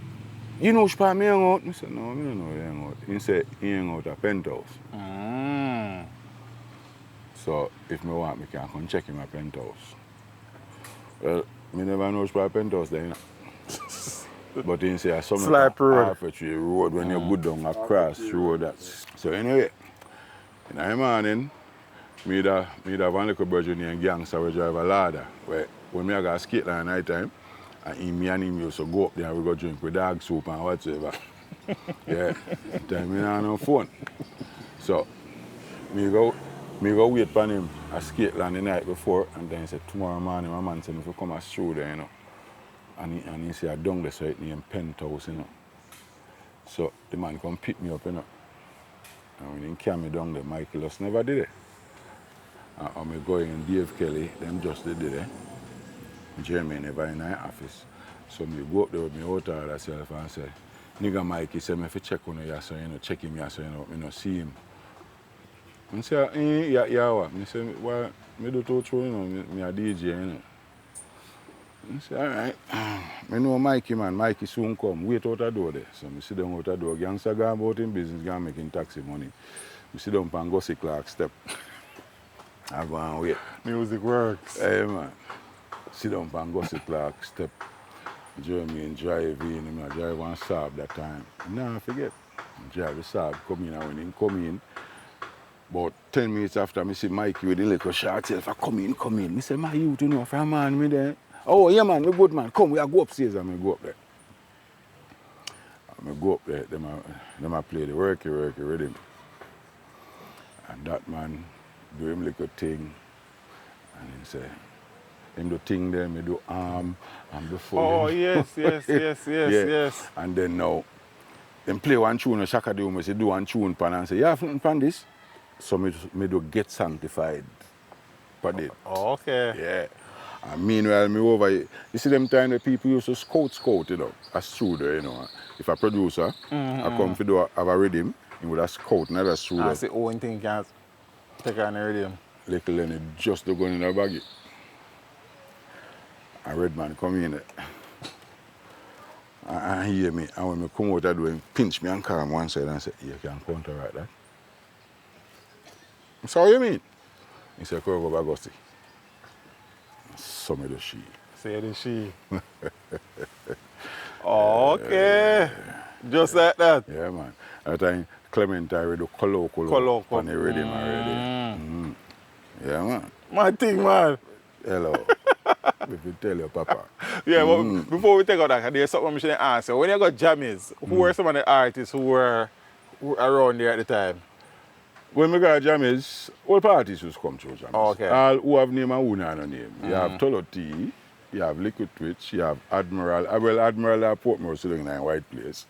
you know where me hang out? I said, no, I don't know where he hang out. He said, he hang out at Penthouse. So, if me want, me can come check him at Penthouse. Well, me never know where Penthouse there, you know. But he say, I saw me Arbitrary road when you go down across the road. That's. So anyway, in the morning, me have one little brother named Gangster who drive a ladder. Where when me go skate at night time, and me and him used to go up there and we go drink with dog soup and whatever. Yeah, time me not no phone. So, me go wait for him at skate land the night before, and then he said, tomorrow morning, my man said, if you come through there, you know. And he said, I down there, so it named Penthouse, you know. So the man come pick me up, you know. And when he came me down there, Michael just never did it. And me going in Dave Kelly, them just did it. Jeremy never in my office. So me go up there with me out of self and say, nigga Mikey said me if you check on you, so you know, check him here, so you know, me not see him. I say, yeah, what? I say, well, me do touch you know, me a DJ, you know. I say, all right. I know Mikey, man. Mikey soon come. Wait out the door there. So I sit down out the door. Gangster go about in business, go making taxi money. I sit down and go see Clark step. I go and wait. Music works. Hey, man. Sit down and go see Clark step. Jeremy and drive in. I drive one Saab that time. No, I forget. I drive the Saab, come in, and when he come in, about 10 minutes after, I see Mikey with the little short self. I come in. I say, my youth, you know, from man, me there. Oh, yeah, man, me good, man. Come, we go upstairs and me go up there. And me go up there, them I play the worky rhythm. And that man do him little thing. And he say, him do thing there, me do arm and before. Oh, yes. And then now, them play one tune, Shaka do me say, do one tune pan and say, yeah, pan this. So me do get sanctified for it. Oh, okay. Yeah. And meanwhile, me over here, you see them time that people used to scout, you know, a studio, you know. If a producer, I come to do have a rhythm, he would have scout another studio. That's the only thing can take on the rhythm. Little Lenny just to go in a baggy. A red man come in there. And hear me, and when I come out, I do him pinch me and call him one side and say, you can counteract that. So what you mean? He said, come over Augusti. So me do she. Say the she. Okay. Just like that. Yeah, man. At the time, Clement I do colo on the rhythm already. Yeah, man. My thing, man. Hello. If you tell your papa. Yeah, but before we take out that, there's something I should answer. When you got Jammies, who were some of the artists who were around there at the time? When we got Jammies, all parties was come through Jammies. Oh, okay. All who have name and who not no name. You have Tolo T, you have Liquid Twitch, you have Admiral. Well, Admiral at Portmore sitting in a white place.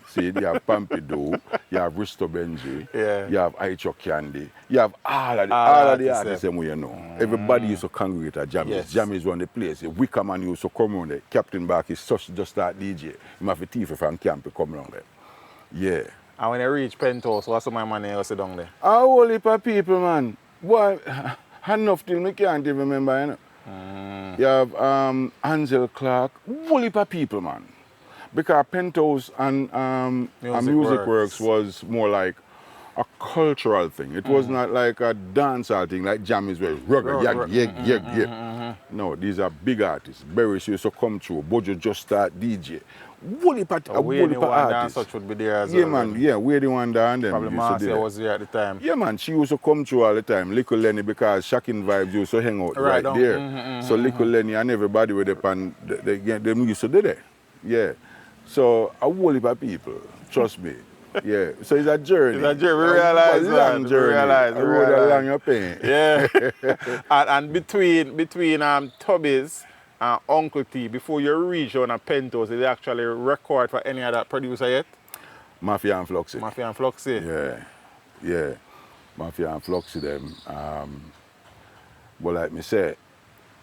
See, you have Pompidou, you have Risto Benji, you have Aicho Candy, you have all of the artists them you know. Everybody used to congregate at Jammies. Yes. Jammies run the place. The Wicker man used to come around there. Captain Bark is just start DJ. You have a thief from camp to come around there. Yeah. And when you reach Penthouse, what's my money you sit down there? A whole heap of people, man. Boy, enough till me can't even remember, you know. You have Ansel Clark, whole heap of people, man. Because Penthouse and Music Works was more like a cultural thing. It was not like a dancehall thing, like Jammies where rugged, yeg. No, these are big artists. Berry used to come through. Bojo just start DJ. Whole heap of artists. Such would be there as yeah, well. Man, yeah, Where the Wonder and them. Probably Marcia was there at the time. Yeah, man, she used to come through all the time. Little Lenny, because Shocking Vibes used to hang out right there. So Little Lenny and everybody with the and they used to do that. Yeah. So a whole heap of people, trust me. Yeah. So it's a journey. It's a journey. We realize that. Long journey. We realize. A long your pain. Yeah. and between Tubbies and Uncle T, before you reach on a Penthouse, did they actually record for any other producer yet? Mafia and Fluxy. Mafia and Fluxy. Yeah. Mafia and Fluxy them. But like me say,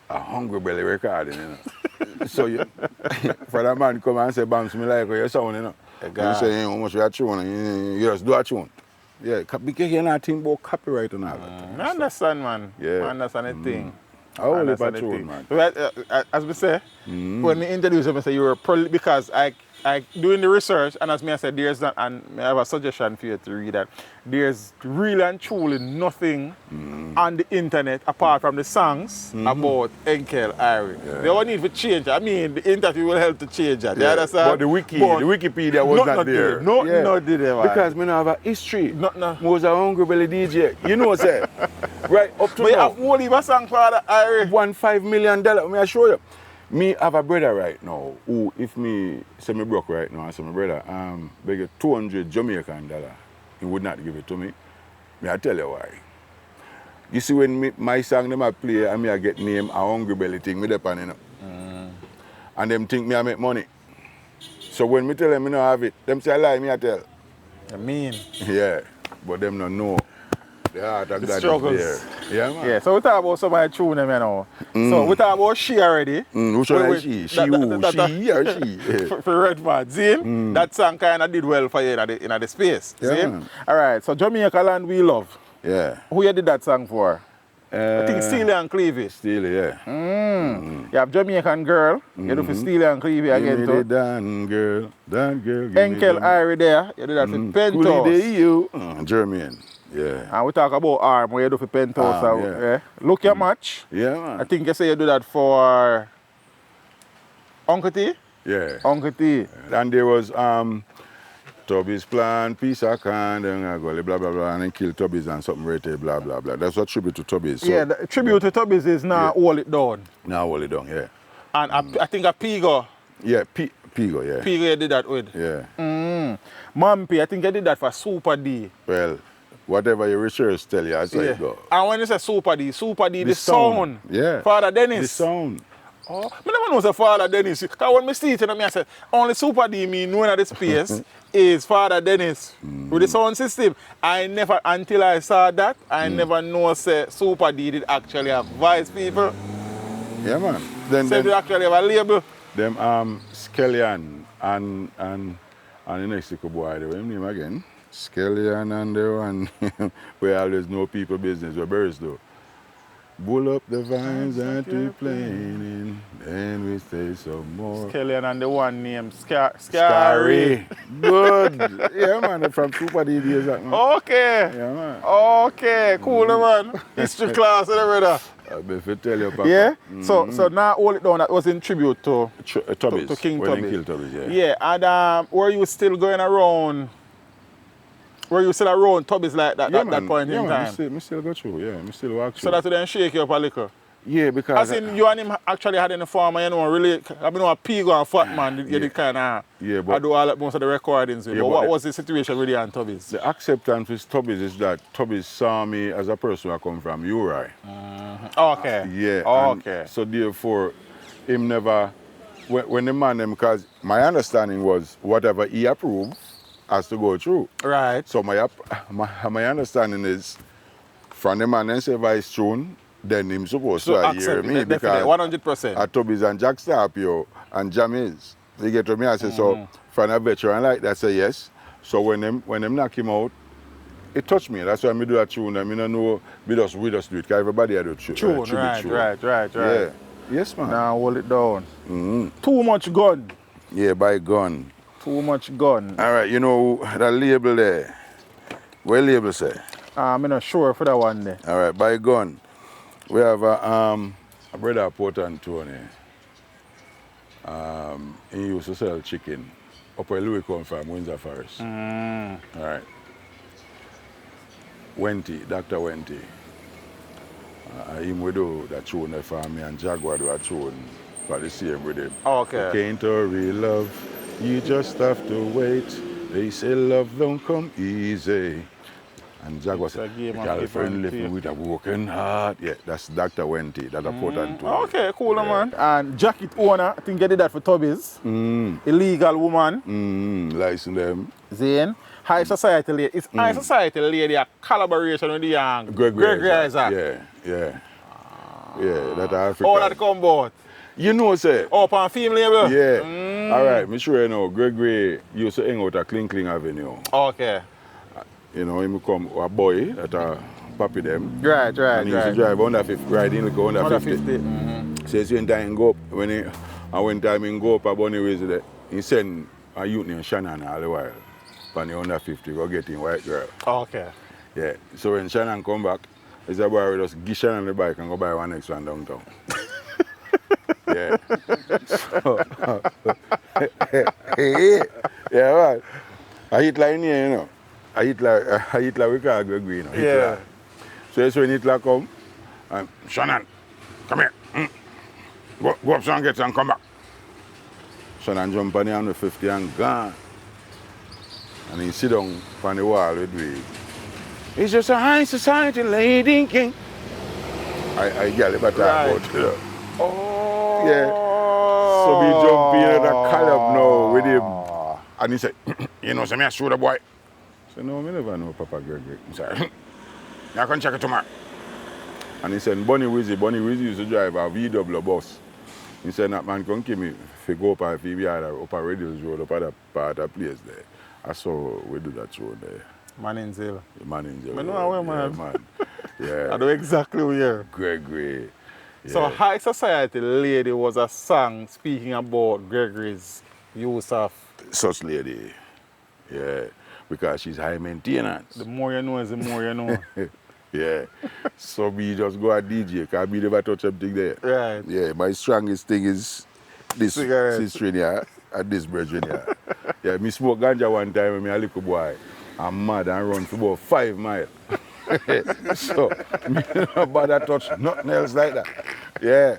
a hungry belly recording, you know. So you, for that man come and say, bounce me like your sound, you know. You say, hey, how much you tune, you just do a tune. Yeah, because you're not thinking about copyright and all that. I understand, man. Yeah. I understand the thing. I only tune, man. But, as we say, when we introduce him, I say you were because I doing the research, and as me I said, there's not, and I have a suggestion for you to read that. There's really and truly nothing on the internet apart from the songs about Henkel IRIE. Yeah. They all need to change. I mean, the internet will help to change that. Yeah. You understand? But the Wikipedia was not there. No, did it, man. Because me not have a history. No. I was a hungry belly DJ. You know what I'm saying? Right up to but now. you have whole heap of song for the IRIE. $1.5 million. May I show you? Me have a brother right now who, if me say me broke right now, I say my brother, beg you $200 Jamaican dollar. He would not give it to me. Me I tell you why. You see when my song them I play and me I get name a hungry belly thing, me depend, you know. And them think me I make money. So when me tell them me no have it, them say I lie, me I tell. I mean. Yeah, but them don't know. The heart of God struggles. is there. Yeah, man. Yeah, so we talk about somebody tune them, you know. So we talk about she already. Who should I she? She who? She or she? For Redford, see? That song kind of did well for you in the space. Yeah, see? man. All right, so Jamaica Land We Love. Yeah. Who you did that song for? I think Steely and Cleavy. Steely, yeah. You have Jamaican Girl. You do for Steely and Cleavy again Give me too. the Dan girl. Henkel IRIE there. You do that for Penthouse. you. German. Yeah. And we talk about Arm, where you do for Penthouse. Yeah. Look your match. Yeah, man. I think you say you do that for Uncle T? Yeah. Uncle T. And there was Tubbies plan, piece of can, then I go blah blah blah, and then kill Tubbies and something right there, blah blah blah. That's what tribute to Tubbies. So, Yeah, the tribute to Tubbies is now Hold It Down. Now hold it down, yeah. And I think a Pigo. Yeah, Pigo, yeah. Pigo you did that with. Yeah. Mampy, I think I did that for Super D. Well, whatever your research tell you, that's how it go. And when you say Super D, the sound. Yeah. Father Dennis. The sound. Oh, I never know say Father Dennis. Because when I see it, I say, only Super D me knowing the space is Father Dennis with the sound system. I never, until I saw that, I never know say Super D did actually have voice people. Yeah, man. Then they actually have a label. Them Skellion and the next little boy, what's his name again? Skellion and the one where always know people business, where birds do. Bull up the vines and to playing, and we say some more. Skellion and the one named Scary. Scary. Good. Yeah, man, from Super D days, that man. Okay. Yeah, man. Okay, cool, man. History class and brother. If I tell you, Papa. Yeah? So now Hold It Down, that was in tribute to Tubbies. to King when Tubbies. they killed Tubbies, yeah. Yeah, and were you still going around? Were you still around Tubbies like that at that point in time? I still go through, yeah. I still walk through. So that would then shake you up a little? Yeah, because... As in, you and him actually had in the form, you know, really, I mean, a Pigo and Fat Man, you did kind of, yeah, but, I do all most of the recordings with. Yeah, but but what was the situation with you and Tubbies? The acceptance with Tubbies is that Tubbies saw me as a person who come from Uri. Okay. Yeah. Okay. So therefore, him never, when the man them, because my understanding was whatever he approved has to go through. Right. So my understanding is, from the man them say vice tune, then him supposed to hear me, because 100%. Tubbies and Jack Starpio and Jammies. You get to me, I say, so from a veteran like that, say yes. So when them knock him out, it touched me. That's why I do that tune. I mean, I know we just do it, because everybody had a tune. Right. Yeah. Yes, man. Now hold it down. Too much gun. Yeah, by gun. Too much gun. All right, you know, that label there. What label say? I'm not sure for that one there. All right, by gun. We have a brother Port Anthony. He used to sell chicken. Up where Louis come from, Windsor Forest. All right. Wenty, Dr. Wenty. Him we do that tune there for me, and Jaguar do a tune for the same with him. Okay. Can't hurry, love, you just have to wait. They say love don't come easy. And Jaguar said, girlfriend left me with a broken heart. Yeah, that's Dr. Wenty, that's a potent tune. Okay, cool, man. And jacket owner, I think you did that for Tubbies. Illegal woman. License them. Zane. High Society Lady. It's High Society Lady a collaboration with the young Gregory Isaac. Yeah, that Africa. How that come about? You know, say. Oh, on film label? Yeah. All right, me sure you know, Gregory used to hang out at Kling Avenue. Okay. You know, him come a boy that a papi them. Right. And he used to drive under 50, riding like under 50. So it's when time go up, when time he go up a bunny ways there, he send a youth named Shannon all the while. And the under 50 go get in white girl. Okay. Yeah. So when Shannon come back, it's a boy will just give Shannon the bike and go buy one next one downtown. Yeah. So, yeah, right. I hit like in here, you know. I hit like we call Gregory, you know. Yeah. So that's when Hitler come, and Shannon, come here. Go up and get some and come back. Shannon jump on the under 50 and gone. And he sit down on the wall with me. He's just a high society lady king. I get it, but I about it. Oh. Yeah. So we jump in at a column now with him. And he said, you know, so me a shoot a boy. I said, no, I never know Papa Gregory. He said, I can check it tomorrow. And he said, Bunny Wizzy used to drive a VW bus. He said, that man can give me if you go up a Radials Road, up at that part of place there. I saw we do that road there. Maninzil. Maninzil. I know where, man. Yeah, man. Yeah. I know exactly where. Gregory. Yeah. So High Society Lady was a song speaking about Gregory's use of... Such lady. Yeah. Because she's high maintenance. The more you know is the more you know. Yeah. So me just go at DJ, because me never touch something there. Right. Yeah, my strongest thing is this sister here and this brethren here. Yeah, me smoke ganja one time when me a little boy. I'm mad and run for about 5 miles. So, me no bother touch nothing else like that. Yeah.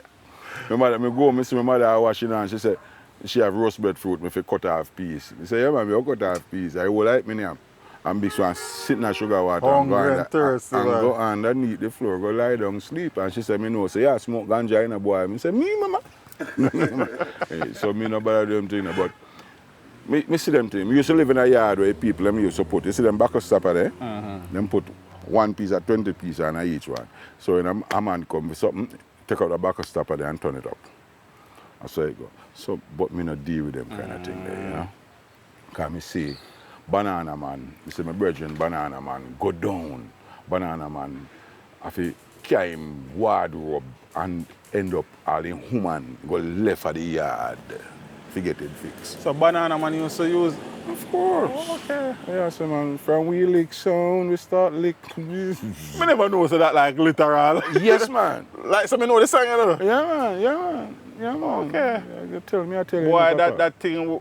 My mother, me go, me see my mother washing and she said, she have roast bread fruit, me fi cut off piece. Me say, yeah man, me cut off piece. I will like me name. And big one sit in a sugar water hungry and thirsty, and go underneath the floor, go lie down, sleep. And she said, me know, say, yeah, smoke ganja in a boy. Me say, me mama. Hey, so me no bother them thing, but me see them thing. Me used to live in a yard where people them used to put, you see them back of stopper there? Them put 1 piece or 20 pieces on each one. So when a man come with something, take out the back of stopper there and turn it up. That's how it go. So, but me not deal with them kind of thing there, you know? Because me see Banana Man, me see my brethren Banana Man go down. Banana Man, I feel carry him wardrobe and end up all in human, go left of the yard. Forget it fixed. So Banana Man used to use? Of course. Oh, okay. Yeah, so man, from we lick sound, we start lick. Me never know so that like literal. Yes, man. Like so me know the song, you know? Yeah, man. Okay. Yeah, you tell me. Boy, that thing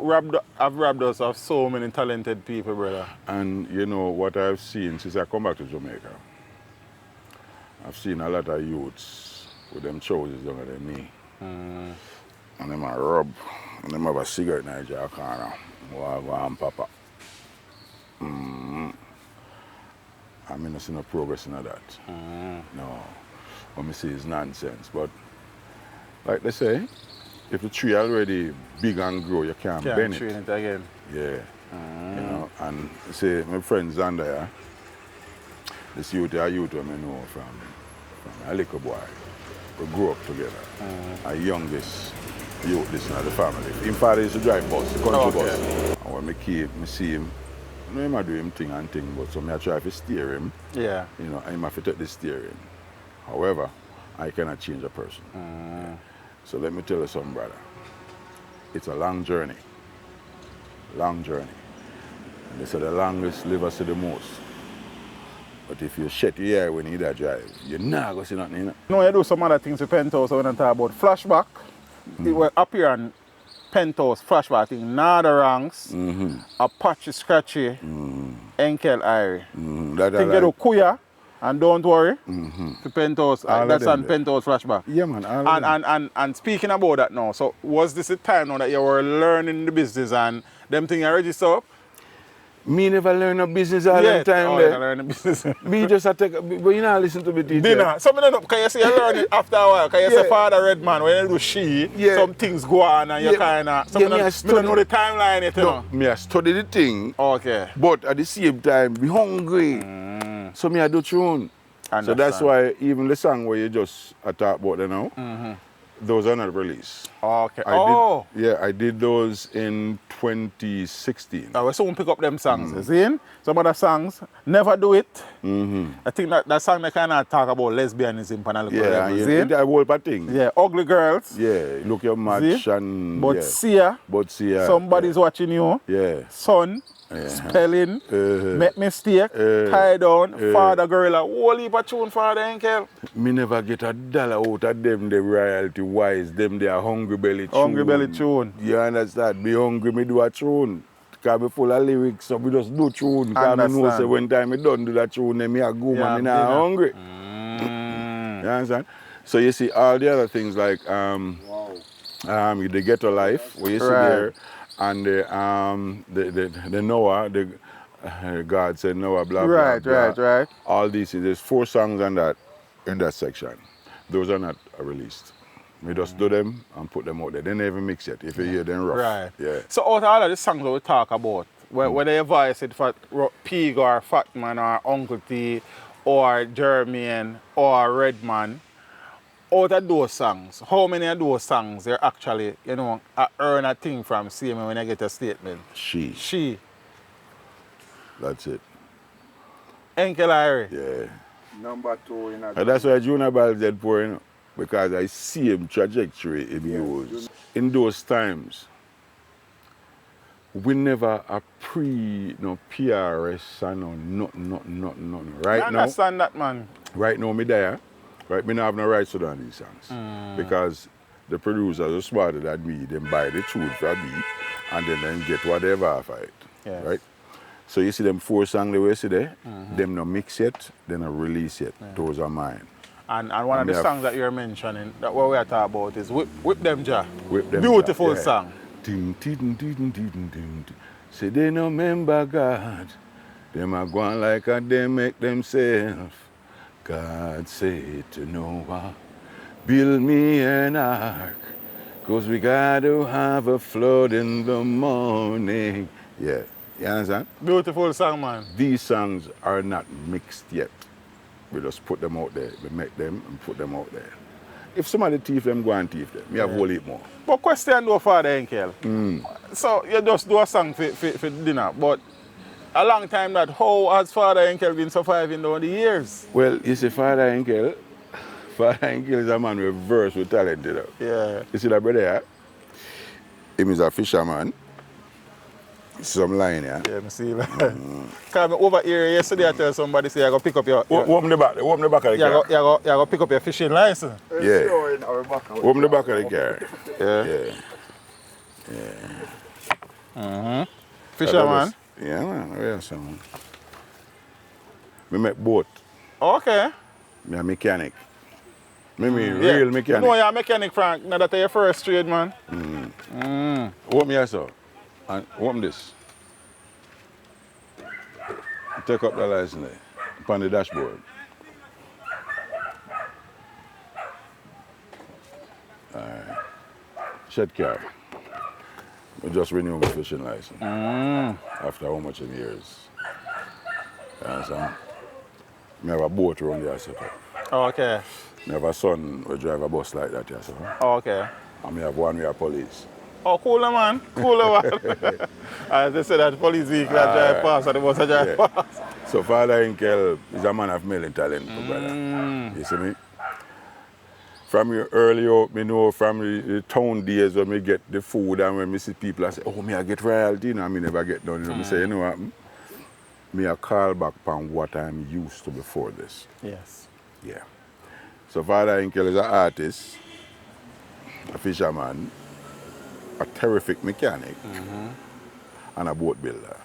I've robbed us of so many talented people, brother. And you know what I've seen since I come back to Jamaica? I've seen a lot of youths with them trousers younger than me. And them a rub. And them have a cigarette in the corner. Go and papa. I mean, I see no progress in that. No. What me see is nonsense. But like they say, if the tree already big and grow, you can't bend train it again. Yeah. You know, and say my friend Xander, yeah, this youth I know from a little boy. We grew up together. Our youngest youth this in the family. His father used to drive bus, the country bus. And when I see him, you know, him I do him thing and thing, but so I try to steer him. Yeah. You know, and I have to take the steering. However, I cannot change a person. Yeah. So let me tell you something, brother. It's a long journey. Long journey. And they say the longest live see the most. But if you shut your ear when you drive, you're not going to see nothing, you know? No, you do some other things with Penthouse when I talk about flashback. It will appear on Penthouse flashback thing, Nada Ranks, Apache Scratchy, Henkel Irie. Think you do Kuya and Don't Worry to Penthouse. That's on Penthouse flashback. Yeah, man. And speaking about that now, so was this a time now that you were learning the business and them things you register up? Me never learn no business all the time. You learn the business. Me just a take, but you know, listen to me teacher. Dinner. Some of them, can you say you learn it after a while? Can you say Father Redman, when you do some things go on and you kind of, some of them, me don't know the timeline yet, you know? Me I study the thing, okay, but at the same time, be hungry. So me I do tune. So that's why even the song where you just talk about them now, those are not released. Okay. I did those in 2016. I will soon pick up them songs. You see? Some other songs, Never Do It. I think that song they kind of talk about lesbianism. That whole thing. Yeah, Ugly Girls. Yeah, Look Your Match and... But Sia. Somebody's watching you. Yeah. Son. Spelling, Make Mistake, Tie Down, Father Gorilla, whole heap of tune Father Henkel. Me never get $1 out of them, the royalty wise, them they are hungry belly tune. Hungry belly tune. You understand? Be hungry, me do a tune. Because me full of lyrics, so we just do tune. Because I know say when time me done do that tune, then me a go man, me not hungry. You understand? So you see all the other things like the Ghetto Life, where you see there, and the Noah, God said Noah, blah, blah, blah. Right. All these, there's 4 songs on that, in that section. Those are not released. We just do them and put them out there. They never mix it. If you hear them rough. Right. Yeah. So out of all of the songs that we talk about, whether you voice it for Pig or Fatman or Uncle T or Jermaine or Redman, out of those songs, how many of those songs are actually, earn a thing from CMA when I get a statement? She. That's it. Henkel Irie. Yeah. Number 2 in a... And that's why Junior Ball said pouring, because I see him trajectory he used. In those times, we never a PRS and nothing. Right I now. understand that, man. Right now, me there. Right, me not have no rights to do these songs. Because the producers are smarter than me. They buy the tune for me and then get whatever for it. Yes. Right? So you see them 4 songs the way you see there, them no mix yet, they no release yet. Those are mine. And one of the songs that you're mentioning, that what we are talking about is Whip Them Jah. Whip Them Beautiful Jah, song. Say they no remember God. Them a go on like a they make themselves. God said to Noah, build me an ark, 'cause we got to have a flood in the morning. Yeah, you understand? Beautiful song, man. These songs are not mixed yet. We just put them out there. We make them and put them out there. If somebody thief them, go and thief them. We have a whole heap more. But question though, Father Henkel. So you just do a song for dinner, but a long time that, how has Father Henkel been surviving down the years? Well, you see, Father Henkel is a man with verse, with talent, you know. Yeah. You see that brother here? Him is a fisherman. Some line here. Yeah, I see that. Because over here yesterday I tell somebody, say, I go pick up your... Open the back of the car. You go pick up your fishing license. Yeah. Open the back of the car. Yeah. Fisherman? Yeah, man. Yeah, someone. We make boat. Okay. Me a mechanic. Me real mechanic. You know you're a mechanic, Frank. Now that's your first trade, man. Open me here, and open this. Take up the license there, upon the dashboard. Alright. Shed car. We just renewed my fishing license. After how much years? You understand? I have a boat around here set up. Okay. I have a son who drive a bus like that here, so. Okay. And I have one with police. Oh, cooler, man. Cooler, man. As they said, that police vehicle that drive past and the bus that drive past. So Father Henkel is a man of million talent, my brother. You see me? From early out, me know from the town days when me get the food and when me see people, I say, oh, me I get royalty, you know, and me never get done. You know, me say, you know what? Me I call back upon what I'm used to before this. Yes. Yeah. So Father Henkel is an artist, a fisherman, a terrific mechanic, and a boat builder.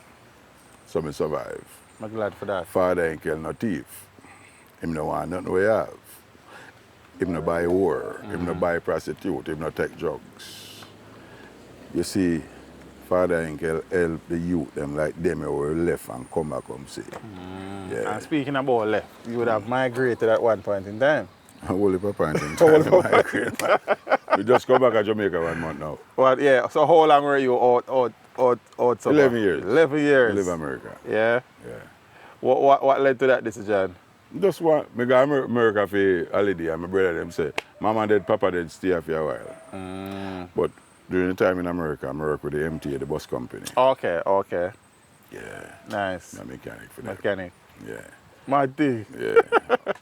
So me survive. I'm glad for that. Father Henkel no thief. Him no want nothing we have. Him no buy war. Him no buy prostitute. Him no take drugs. You see, Father Henkel help the youth them like them who left and come back and see. Yeah. And speaking about left, you would have migrated at one point in time. A whole heap of point in time. We just come back to Jamaica 1 month now. Well, yeah. So how long were you out? 11 years. 11 years. I live in America. Yeah. Yeah. What led to that decision? Just want, I go to America for holiday and my brother them say, Mama dead, Papa dead, stay here for a while. But during the time in America, I work with the MTA, the bus company. Okay, okay. Yeah. Nice. I'm a mechanic for that. Mechanic. Yeah. My thing. Yeah.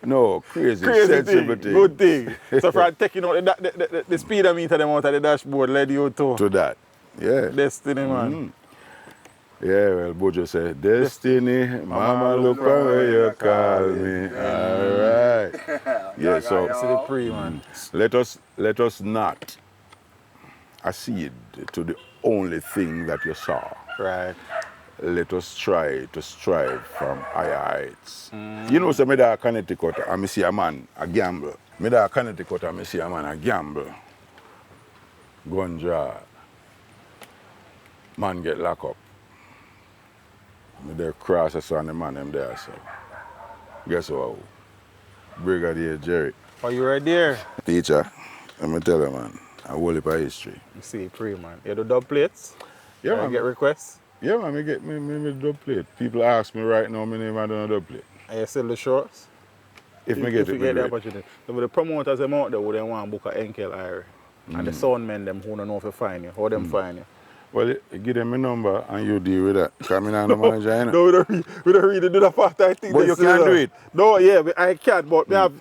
No, crazy Thing. thing. Good thing. So from taking out the speedometer them out of the dashboard led you to that. Yeah. destiny, man. Yeah, well, Bojo said, Destiny, Mama look where you call me. All right. Yeah, so See the pre, man. let us not accede to the only thing that you saw. Right. Let us try to strive from higher heights. You know, so me da Connecticut and me see a man a gamble. Me da Connecticut and me see a man a gamble. Gun draw. Man get locked up. Me there cross us on the man them there, so. Guess what? Brigadier Jerry. Oh, you right there? Teacher, I'm tell you, man, a whole heap of history. You see pre, man. You do dub plates? Yeah, man. Get requests? Yeah, man, me get me dub plate. People ask me right now, my name I don't dub plate. And you sell the shorts? If me get you it, get the me opportunity. So the promoters them out there who they want to book a HENKEL IRIE. And the sound men them who don't know if you find you. How them find you? Well, give them my number and you deal with that. Because I'm not a manager, you know. No, we don't really do that fast. I think But that you can do it. No, yeah, I can't, but we have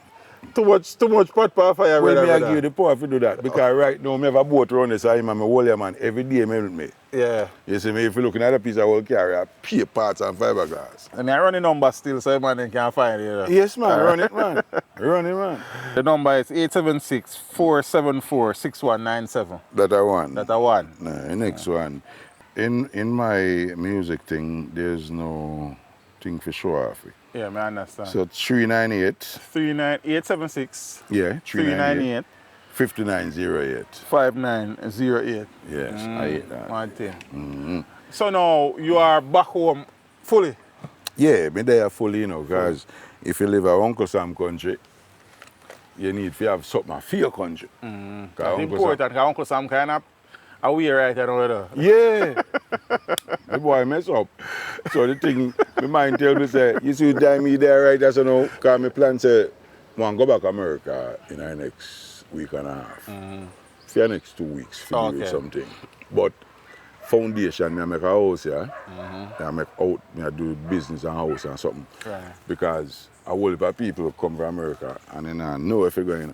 too much pot for fire. Well, brother, me I give you the power to do that. Because right now, I have a boat around this, I'm a whole man. Every day, me with me. Yeah. You see me, if you're looking at a piece of old carrier, pay parts and fiberglass. And I run the number still, so man can find it. You know? Yes, man, run it, man. Run it, man. The number is 876-474-6197. That I want. That I want. Nah, the next one. In my music thing, there's no thing for show off. Yeah, I understand. So 398. 876. Yeah, 398. 5908. 5908. Yes, I hate that. One thing. So now you are back home fully? Yeah, me there fully, you know, because if you live in Uncle Sam country, you need to have something for your country. That's important, because Uncle Sam kind of aware right now. Yeah. The boy mess up. So the thing, my mind tell me, say, you see time me there right there, so now, because my plan say, I want to go back to America in the next week and a half. For the next 2 weeks, figure with something. But foundation, I make a house here. I make out, I do business and house and something. Right. Because a whole heap of people come from America and then I know if you're going.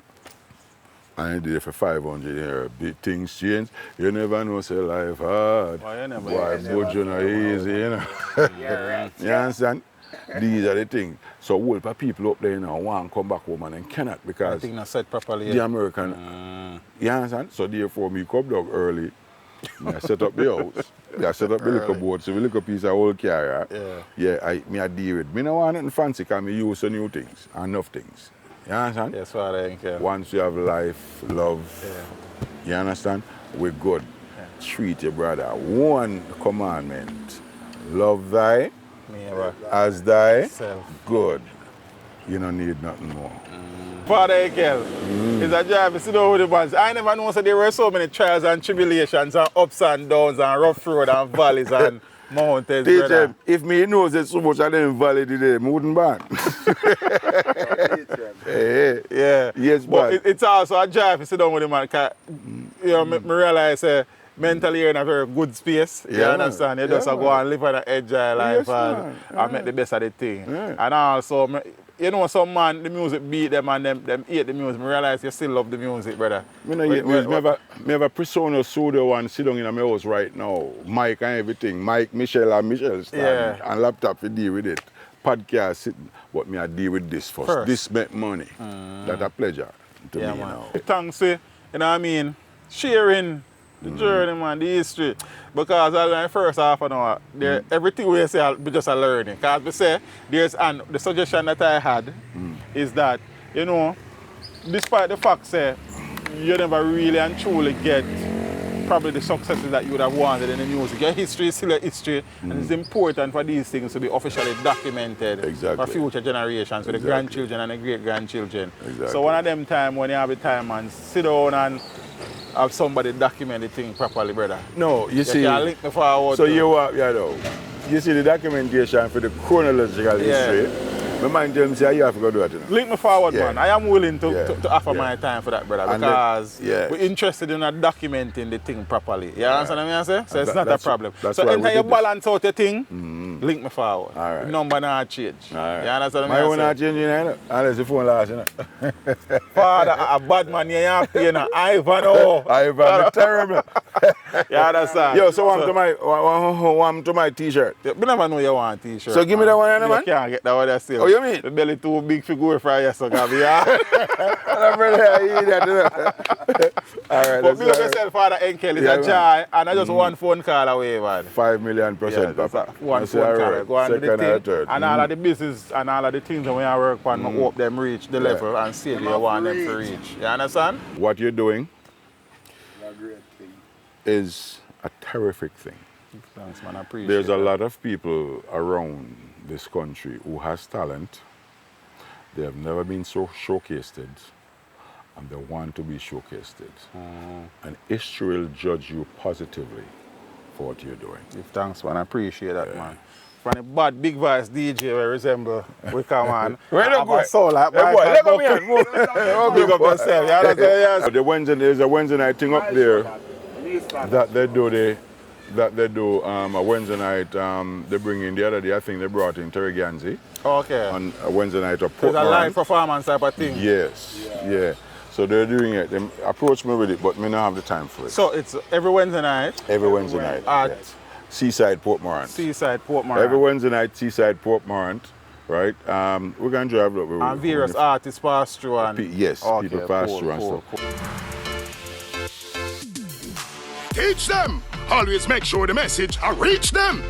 And I did it for 500 years. Big things change. You never know, say life hard. Oh, you never Boy, but you know, easy, you know. You understand? These are the things. So a whole heap of people up there, you know, want to come back home and then cannot I because think not set properly. the American, you understand? So therefore, me come down early. I set up the house. I set up the liquor board, so the liquor piece of old carrier. Yeah. I deal with. Me no want nothing fancy because me use some new things, enough things. You understand? Yes, Father Henkel. Once you have life, love, you understand? We're good. Treat your brother. One commandment. Love thy as thy Self. good. You don't need nothing more. Father Henkel, is a job to sit down with the bands. I never know so there were so many trials and tribulations and ups and downs and rough road and valleys and mountains, brother. If me knows it so much I didn't valid today, I wouldn't ban. Yeah. Yes, but but it's also a job to sit down with the man. Cause, you know, me realize mentally you're in a very good space. You understand? You just go and live on the edge of your life and make the best of the thing. Yeah. And also, you know, some man, the music beat them and them hate the music. I realize you still love the music, brother. Me have a persona studio and sit down in my house right now. Mike and everything. Mike, Michelle and Michelle stand. And laptop to deal with it. Podcast, sit, but me I deal with this first. This make money. That's a pleasure to me, man. you know. Thanks, you know what I mean? Sharing the journey, man, the history. Because I learned first half an hour, everything we say will be just a learning. Because we say, the suggestion that I had is that, you know, despite the fact that you never really and truly get probably the successes that you would have wanted in the music, your history is still a history, and it's important for these things to be officially documented for future generations, for the grandchildren and the great-grandchildren. So one of them time when you have the time and sit down and have somebody document the thing properly, brother. No, you see. Can link me forward. So you see the documentation for the chronological history. My mind tells me say you have to go do it. You know? Link me forward, man. I am willing to offer my time for that, brother, because we're interested in documenting the thing properly. You understand what I'm saying? So it's not a problem. So anytime you balance out the thing, link me forward. All right. The number not change. All right. You understand what I'm saying? My own not changing, you know? Unless the phone last, you know? Father, a bad man, you have to, you know. Ivan, oh. Ivan, terrible. You understand? Yo, so one to my t-shirt. You never know you want a t-shirt. So give me that one, man. You can't get that one there still. Oh, you mean? The belly too big for go for you, so can be hard. All right, but me yourself, Father Henkel, is a joy, and I just one phone call away, man. 5 million %, Papa. One phone call. Go on to the thing, third. and all of the business and all of the things that we work on, hope them reach the level and see you want them to reach. You understand? What you're doing A great thing. is a terrific thing. Thanks, man. I appreciate There's it. a lot of people around this country who has talent. They have never been so showcased, and they want to be showcased. And history will judge you positively for what you're doing. Thanks, man. I appreciate that, man. From the bad big voice DJ we resemble, we come on. Where you go? Soul like Big up yourself. Yes. There's a Wednesday night thing up there that they do a Wednesday night. They bring in the other day. I think they brought in Terry Ganzi. Okay. On a Wednesday night of It's a live performance type of thing. Yes. Yeah. So they're doing it. They approached me with it, but me not have the time for it. So it's every Wednesday night. Every Wednesday night. At Seaside Portmorant. Seaside Portmorant. Every Wednesday night, Seaside Portmorant. Right. We're gonna drive up. And various artists pass through and yes, people pass through and stuff. Teach them. Always make sure the message reach them.